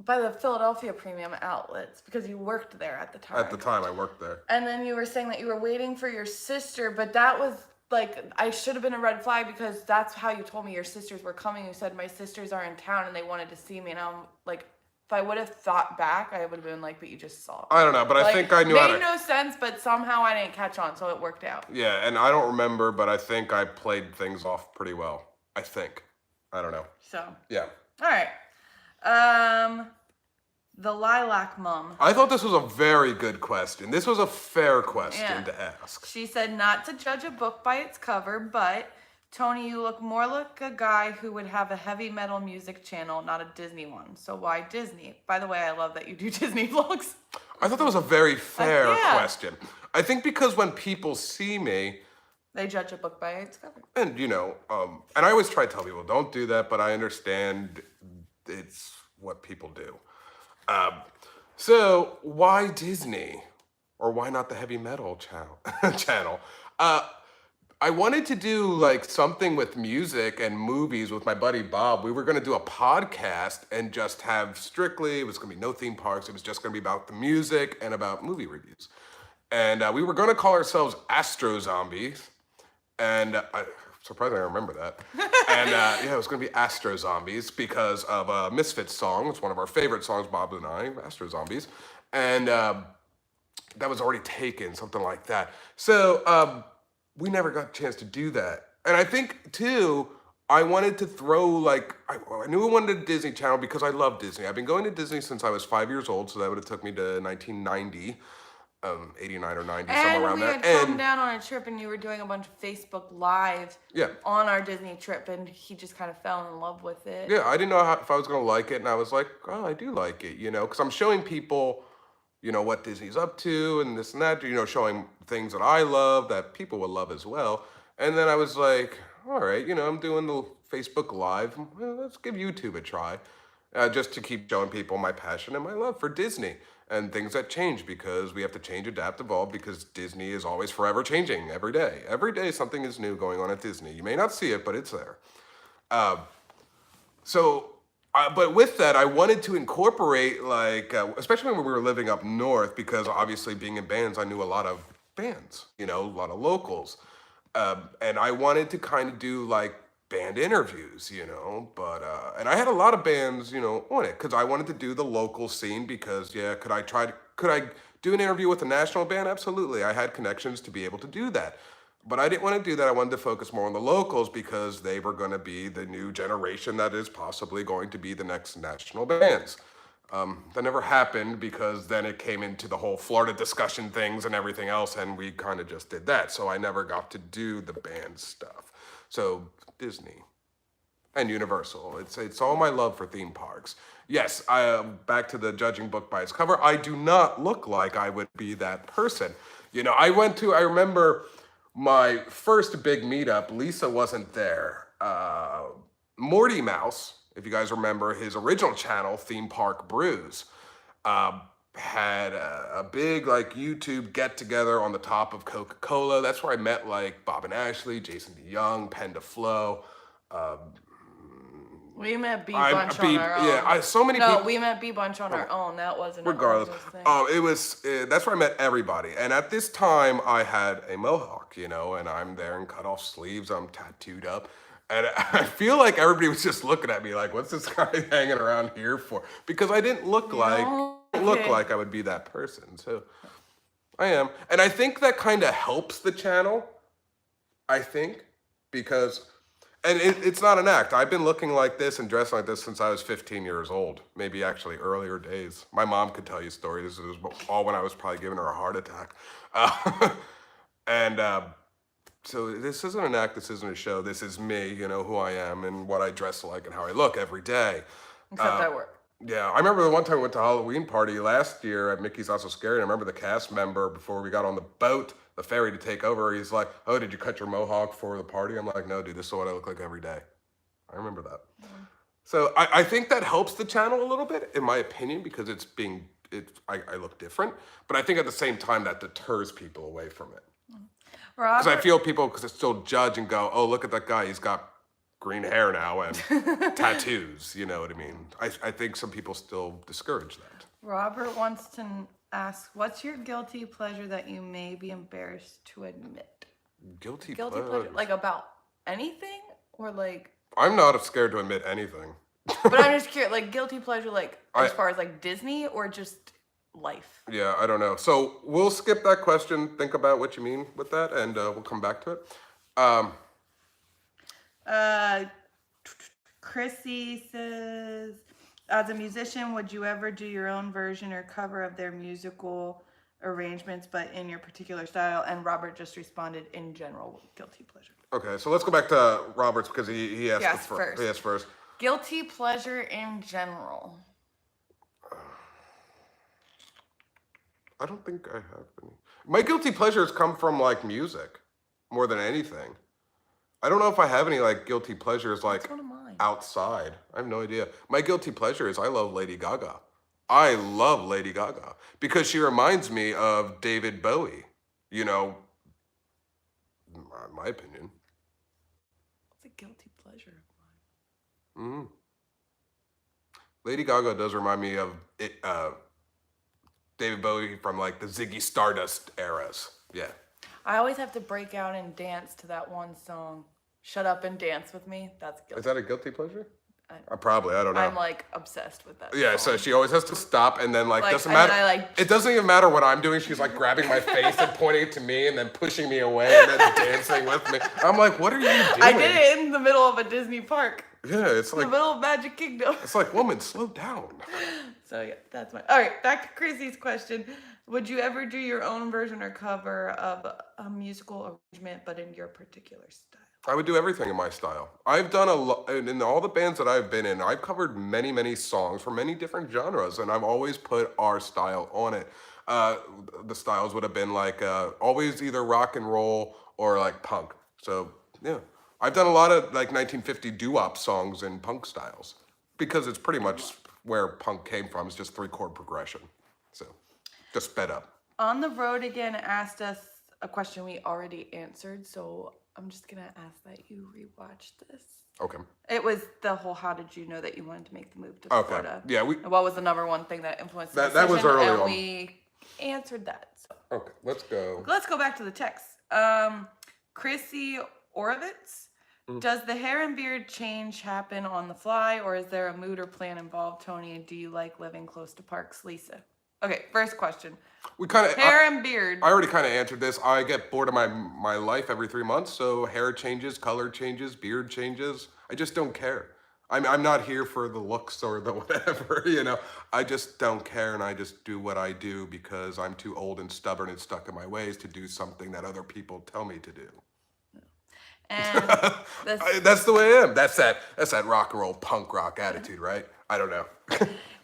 by the Philadelphia premium outlets because you worked there at the time. At the time, I worked there. And then you were saying that you were waiting for your sister, but that was like, I should have been a red flag because that's how you told me your sisters were coming. You said, my sisters are in town and they wanted to see me. And I'm like, if I would have thought back, I would have been like, but you just saw it. I don't know, but I think I knew how to... Made no sense, but somehow I didn't catch on, so it worked out. Yeah, and I don't remember, but I think I played things off pretty well. I think. I don't know. So. Yeah. All right. The Lilac Mum. I thought this was a very good question. This was a fair question to ask. She said not to judge a book by its cover, but Tony, you look more like a guy who would have a heavy metal music channel, not a Disney one. So why Disney? By the way, I love that you do Disney vlogs. I thought that was a very fair question. I think because when people see me, they judge a book by its cover. And, you know, and I always try to tell people, don't do that, but I understand it's what people do. So why Disney? Or why not the heavy metal channel? I wanted to do like something with music and movies with my buddy Bob. We were going to do a podcast and just have strictly, it was going to be no theme parks. It was just going to be about the music and about movie reviews. And we were going to call ourselves Astro Zombies. And surprisingly, I remember that. And yeah, it was going to be Astro Zombies because of a Misfits song. It's one of our favorite songs, Bob and I, Astro Zombies. And that was already taken, something like that. So we never got a chance to do that. And I think, too, I wanted to throw, like, I knew I wanted a Disney Channel because I love Disney. I've been going to Disney since I was 5 years old, so that would have took me to 1990. 89 or 90, somewhere around there. And we had come down on a trip and you were doing a bunch of Facebook Live on our Disney trip and he just kind of fell in love with it. Yeah, I didn't know if I was going to like it and I was like, oh, I do like it, you know, because I'm showing people, you know, what Disney's up to and this and that, you know, showing things that I love that people will love as well. And then I was like, all right, you know, I'm doing the Facebook Live. Well, let's give YouTube a try just to keep showing people my passion and my love for Disney. And things that change because we have to change, adapt, evolve because Disney is always forever changing every day. Every day something is new going on at Disney. You may not see it, but it's there. But with that, I wanted to incorporate like, especially when we were living up north, because obviously being in bands, I knew a lot of bands, you know, a lot of locals. And I wanted to kind of do like band interviews, you know, but, and I had a lot of bands, you know, on it, because I wanted to do the local scene, because, yeah, could I do an interview with a national band? Absolutely, I had connections to be able to do that, but I didn't want to do that. I wanted to focus more on the locals, because they were going to be the new generation that is possibly going to be the next national bands. That never happened, because then it came into the whole Florida discussion things and everything else, and we kind of just did that, so I never got to do the band stuff. So Disney and Universal. It's all my love for theme parks. Yes, back to the judging book by its cover. I do not look like I would be that person. You know, I remember my first big meetup, Lisa wasn't there. Morty Mouse, if you guys remember his original channel, Theme Park Brews, had a big like YouTube get together on the top of Coca-Cola. That's where I met like Bob and Ashley, Jason DeYoung, Penn DeFlo. We met B Bunch on our own. Yeah, so many people. No, we met B Bunch on our own. That wasn't regardless. thing. It was that's where I met everybody. And at this time, I had a mohawk, you know, and I'm there in cut off sleeves. I'm tattooed up. And I feel like everybody was just looking at me like, what's this guy hanging around here for? Because I didn't look like I would be that person. So I am. And I think that kind of helps the channel, I think, because, and it's not an act. I've been looking like this and dressed like this since I was 15 years old, maybe actually earlier days. My mom could tell you stories. This was all when I was probably giving her a heart attack. So this isn't an act, this isn't a show, this is me, you know, who I am and what I dress like and how I look every day. Except I work. Yeah, I remember the one time we went to a Halloween party last year at Mickey's Also Scary, and I remember the cast member, before we got on the boat, the ferry to take over, he's like, oh, did you cut your mohawk for the party? I'm like, no, dude, this is what I look like every day. I remember that. So I think that helps the channel a little bit, in my opinion, because it's being I look different. But I think at the same time that deters people away from it. Robert, Because I feel people could still judge and go, oh, look at that guy. He's got green hair now and tattoos. You know what I mean? I think some people still discourage that. Robert wants to ask, what's your guilty pleasure that you may be embarrassed to admit? Guilty Pleasure, pleasure. like about anything, or like? I'm not scared to admit anything. But I'm just curious, like guilty pleasure, like as far as like Disney or just life. Yeah, I don't know. So we'll skip that question. Think about what you mean with that, and we'll come back to it. Chrissy says, as a musician, would you ever do your own version or cover of their musical arrangements, but in your particular style? And Robert just responded, in general, guilty pleasure. Okay, so let's go back to Roberts because he asked Yes, first. He asked first. Guilty pleasure in general. I don't think I have any. My guilty pleasures come from like music more than anything. I don't know if I have any like guilty pleasures like One of mine. outside. I have no idea. My guilty pleasure is I love Lady Gaga. I love Lady Gaga because she reminds me of David Bowie, you know, in my opinion. It's a guilty pleasure of mine. Lady Gaga does remind me of David Bowie from like the Ziggy Stardust eras. Yeah. I always have to break out and dance to that one song. Shut Up and Dance With Me. That's guilty. Is that a guilty pleasure? I don't know. I'm like obsessed with that Yeah, song. so she always has to stop and then like doesn't and then matter. It doesn't even matter what I'm doing. She's like grabbing my face and pointing it to me and then pushing me away and then dancing with me. I'm like, what are you doing? I did it in the middle of a Disney park. Yeah, it's In like the middle of Magic Kingdom. it's like, woman, slow down. So yeah, that's my. All right, back to Chrissy's question. Would you ever do your own version or cover of a musical arrangement, but in your particular style? I would do everything in my style. I've done a lot in all the bands that I've been in. I've covered many, many songs from many different genres, and I've always put our style on it. The styles would have been like always either rock and roll or like punk. So yeah, I've done a lot of like 1950 doo-wop songs in punk styles because it's pretty much where punk came from. It's just 3-chord progression. So just sped up. On the Road Again asked us a question we already answered, so I'm just gonna ask that you rewatch this. Okay. It was the whole how did you know that you wanted to make the move to Okay. Florida? Yeah, And what was the number one thing that influenced the That was decision? early and on. we answered that. So Okay, let's go. let's go back to the text. Chrissy Orovitz, does the hair and beard change happen on the fly, or is there a mood or plan involved, Tony? And do you like living close to parks, Lisa? Okay, first question. We kind of Hair and beard. I already kind of answered this. I get bored of my life every 3 months, so hair changes, color changes, beard changes. I just don't care. I'm not here for the looks or the whatever, you know. I just don't care, and I just do what I do because I'm too old and stubborn and stuck in my ways to do something that other people tell me to do. And That's the way I am. That's that rock and roll punk rock attitude, right? I don't know.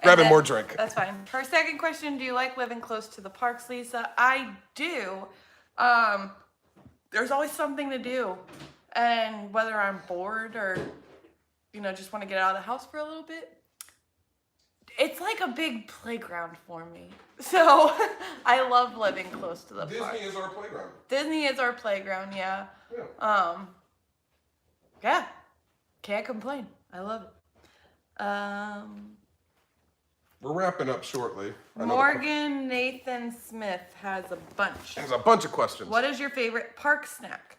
Grabbing more drink. That's fine. Her second question, do you like living close to the parks, Lisa? I do. There's always something to do. And whether I'm bored or, you know, just want to get out of the house for a little bit, it's like a big playground for me. So I love living close to the park. Disney is our playground. Disney is our playground, yeah. Yeah. Can't complain. I love it. We're wrapping up shortly. I know Morgan Nathan Smith has a bunch. There's a bunch of questions. What is your favorite park snack?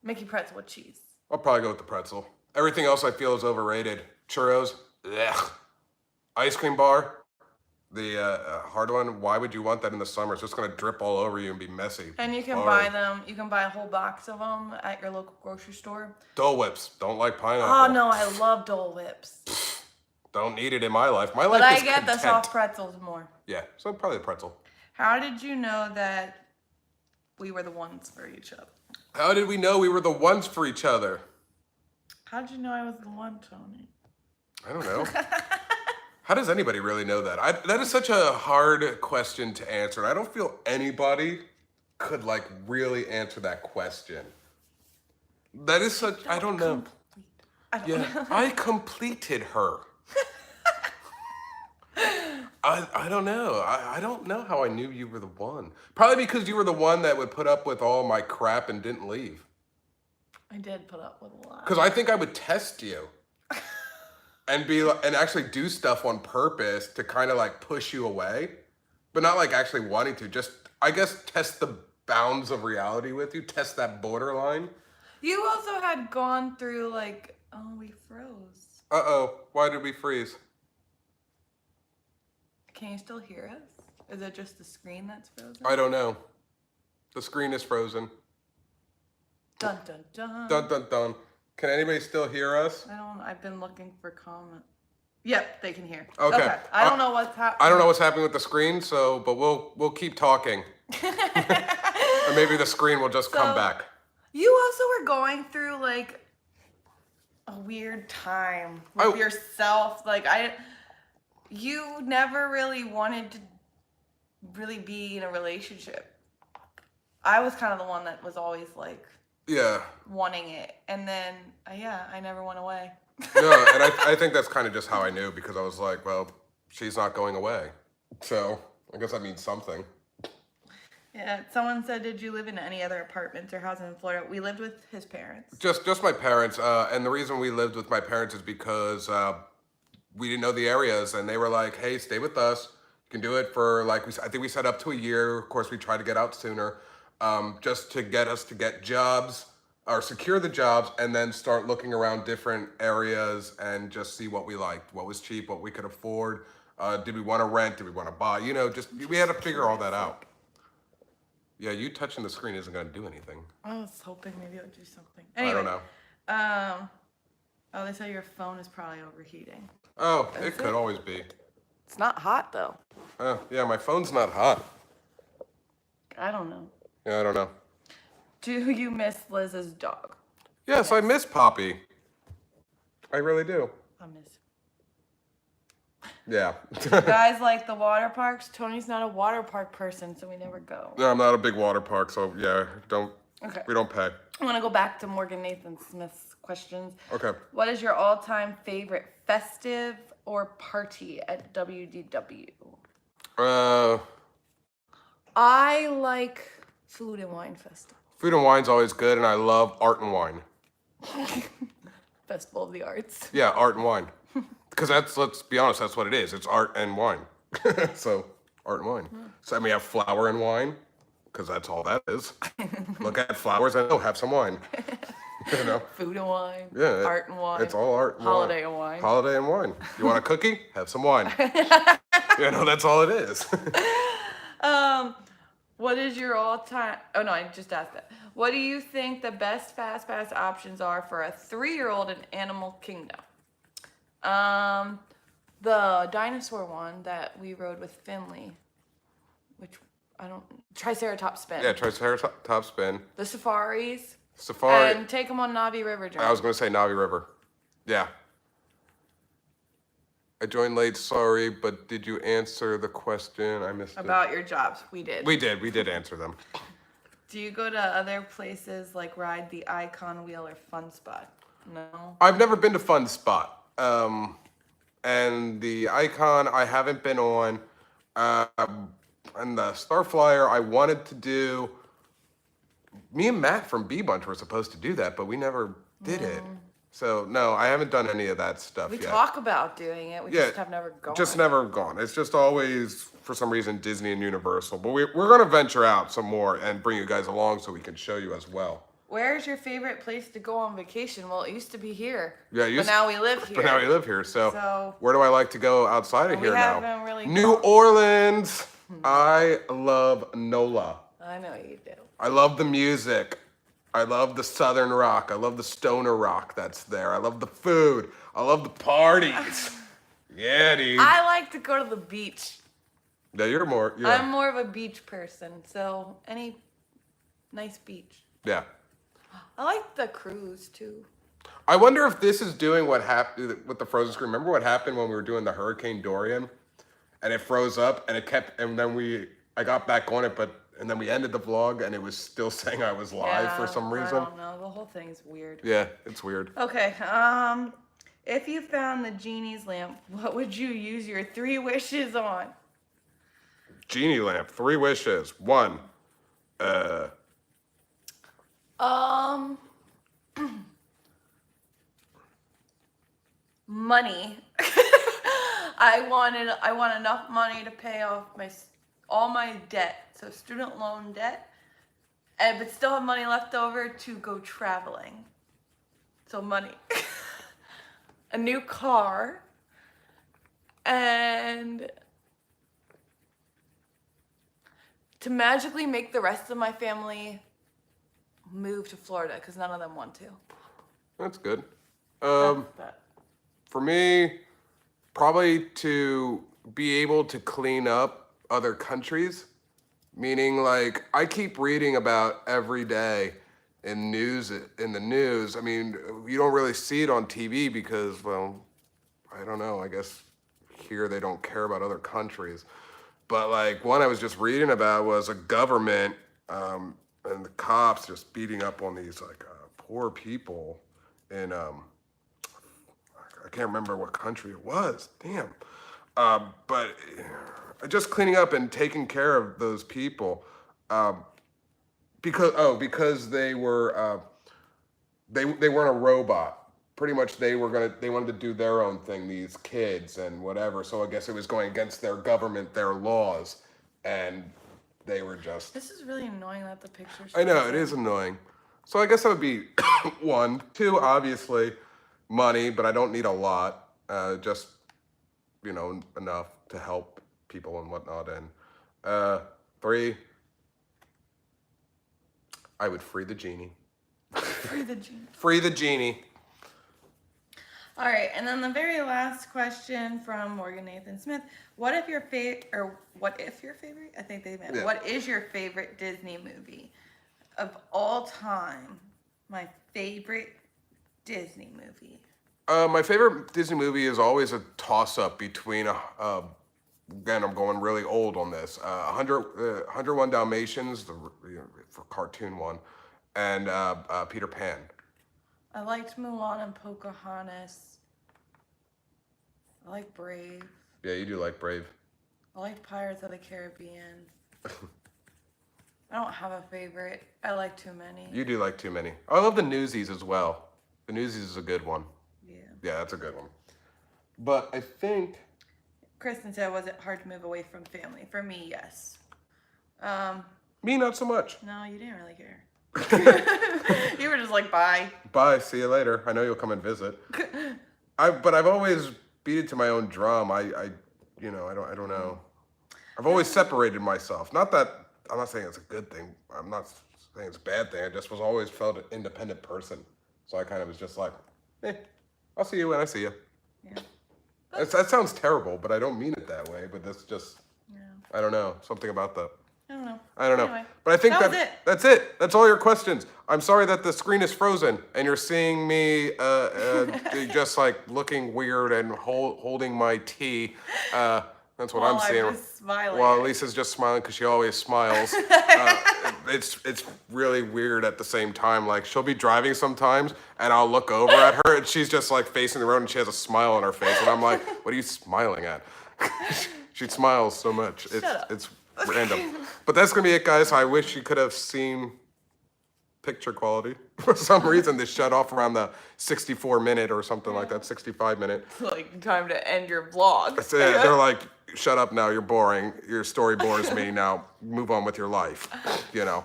Mickey pretzel with cheese. I'll probably go with the pretzel. Everything else I feel is overrated. Churros, ugh. Ice cream bar, the hard one. Why would you want that in the summer? It's just gonna drip all over you and be messy. And you can Boring. buy them. You can buy a whole box of them at your local grocery store. Dole Whips. Don't like pineapple. Oh no, I love Dole Whips. Don't need it in my life. My life But is I get the content. soft pretzels more. Yeah, so probably the pretzel. How did you know that we were the ones for each other? How did we know we were the ones for each other? How did you know I was the one, Tony? I don't know. How does anybody really know that? That is such a hard question to answer. And I don't feel anybody could like really answer that question. That is such, I don't know. I don't Yeah, know. I completed her. I don't know. I don't know how I knew you were the one. Probably because you were the one that would put up with all my crap and didn't leave. I did put up with a lot. Because I think I would test you. And be like, and actually do stuff on purpose to kind of like push you away, but not like actually wanting to. Just I guess test the bounds of reality with you, test that borderline. You also had gone through like, oh, we froze. Uh-oh, why did we freeze? Can you still hear us? Is it just the screen that's frozen? I don't know. The screen is frozen. Dun dun dun. Dun dun dun. Can anybody still hear us? I've been looking for comment. Yep, they can hear. Okay. I don't know what's happening. I don't know what's happening with the screen, so but we'll keep talking. Or maybe the screen will just come back. You also were going through like a weird time with yourself. Like you never really wanted to really be in a relationship. I was kind of the one that was always like wanting it, and then I never went away. No, and I think that's kind of just how I knew, because I was like, well, she's not going away, so I guess that means something. Yeah, someone said, did you live in any other apartments or houses in Florida? We lived with his parents. Just my parents, and the reason we lived with my parents is because we didn't know the areas, and they were like, hey, stay with us. You can do it for like I think we set up to a year. Of course, we tried to get out sooner. Just to get us to get jobs or secure the jobs, and then start looking around different areas and just see what we liked, what was cheap, what we could afford. Did we want to rent? Did we want to buy? You know, just we had to figure all that out. Yeah, you touching the screen isn't going to do anything. I was hoping maybe it would do something. Anyway, I don't know. They say your phone is probably overheating. Oh, it could always be. It's not hot though. Yeah, my phone's not hot. I don't know. Yeah, I don't know. Do you miss Liz's dog? Yes, I miss Poppy. I really do. I miss. Yeah. Guys like the water parks. Tony's not a water park person, so we never go. No, I'm not a big water park, so yeah, we don't pay. I want to go back to Morgan Nathan Smith's questions. Okay. What is your all-time favorite festive or party at WDW? I like Food and Wine Festival. Food and wine's always good, and I love art and wine. Festival of the Arts. Yeah, art and wine. Because let's be honest, that's what it is. It's art and wine. So, art and wine. So, and we have flour and wine, because that's all that is. Look at flowers and have some wine. You know? Food and wine. Yeah. Art and wine. It's all art and Holiday wine. and wine. Holiday and wine. You want a cookie? Have some wine. You know, that's all it is. What is your all-time... Oh, no, I just asked that. What do you think the best Fast Pass options are for a 3-year-old in Animal Kingdom? The dinosaur one that we rode with Finley, which Triceratops spin. Yeah, Triceratops spin. The safaris. Safari. And take them on Navi River journey. I was going to say Navi River. Yeah. I joined late, sorry, but did you answer the question? I missed it. About your jobs. We did. We did answer them. Do you go to other places like ride the Icon Wheel or Fun Spot? No? I've never been to Fun Spot. And the Icon I haven't been on. And the Star Flyer I wanted to do. Me and Matt from B Bunch were supposed to do that, but we never did it. So, no, I haven't done any of that stuff We yet. talk about doing it. We just have never gone. Just never gone. It's just always, for some reason, Disney and Universal. But we're going to venture out some more and bring you guys along so we can show you as well. Where's your favorite place to go on vacation? Well, it used to be here. Yeah, but now we live here. But now we live here. So where do I like to go outside of here now? We haven't really New Orleans. I love NOLA. I know you do. I love the music. I love the Southern rock. I love the stoner rock that's there. I love the food. I love the parties. Yeah, dude. I like to go to the beach. Yeah, you're more. Yeah. I'm more of a beach person, so any nice beach. Yeah. I like the cruise too. I wonder if this is doing what happened with the frozen screen. Remember what happened when we were doing the Hurricane Dorian, and it froze up, and it kept, and then I got back on it, and then we ended the vlog, and it was still saying I was live for some reason. I don't know. The whole thing's weird. Yeah, it's weird. Okay. If you found the genie's lamp, what would you use your 3 wishes on? Genie lamp, 3 wishes. 1. Money. I want enough money to pay off all my debt, so student loan debt, but still have money left over to go traveling. So money. A new car, and to magically make the rest of my family move to Florida because none of them want to. That's good. That. For me, probably to be able to clean up other countries. Meaning, like, I keep reading about every day in the news. I mean, you don't really see it on TV because, well, I don't know. I guess here they don't care about other countries. But like one I was just reading about was a government and the cops just beating up on these like poor people in I can't remember what country it was. Damn. But just cleaning up and taking care of those people. Because they were they weren't a robot. Pretty much they wanted to do their own thing, these kids and whatever. So I guess it was going against their government, their laws, and they were just. This is really annoying that the pictures. I know it is annoying. So I guess that would be 1. 2, obviously, money, but I don't need a lot. Just enough to help people and whatnot. And 3. I would free the genie. Free the genie. Free the genie. All right, and then the very last question from Morgan Nathan Smith: what if your favorite? I think they meant. Yeah. What is your favorite Disney movie of all time? My favorite Disney movie. My favorite Disney movie is always a toss-up between again, I'm going really old on this. 101 Dalmatians, for cartoon one, and Peter Pan. I liked Mulan and Pocahontas. I like Brave. Yeah, you do like Brave. I like Pirates of the Caribbean. I don't have a favorite. I like too many. You do like too many. I love the Newsies as well. The Newsies is a good one. Yeah. Yeah, that's a good one. But I think... Kristen said, was it hard to move away from family? For me, yes. Me, not so much. No, you didn't really care. You were just like, bye. Bye, see you later. I know you'll come and visit. But I've always beat it to my own drum. I don't know. I've always separated myself. Not that, I'm not saying it's a good thing. I'm not saying it's a bad thing. I just was always felt an independent person. So I kind of was just like, I'll see you when I see you. Yeah. That sounds terrible, but I don't mean it that way. But that's just, I don't know, something about that. I don't know. Anyway, but I think that's it. That's all your questions. I'm sorry that the screen is frozen and you're seeing me just like looking weird and holding my tea. That's what I'm seeing. I'm just smiling. Well, Lisa's just smiling because she always smiles. It's really weird at the same time. Like she'll be driving sometimes and I'll look over at her and she's just like facing the road and she has a smile on her face and I'm like, what are you smiling at? She smiles so much. It's random. But that's gonna be it, guys. I wish you could have seen picture quality. For some reason, this shut off around the 64-minute or something like that, 65-minute. Like time to end your vlog. So, yeah, they're like, shut up now, you're boring. Your story bores me, now move on with your life, All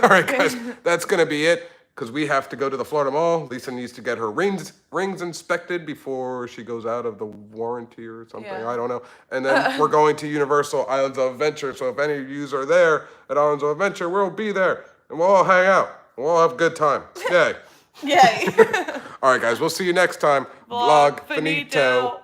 right, guys, that's gonna be it, because we have to go to the Florida Mall. Lisa needs to get her rings inspected before she goes out of the warranty or something, I don't know. And then we're going to Universal Islands of Adventure, so if any of you are there at Islands of Adventure, we'll be there, and we'll all hang out. We'll all have a good time. Yay. Yay. All right, guys, we'll see you next time. Vlog finito.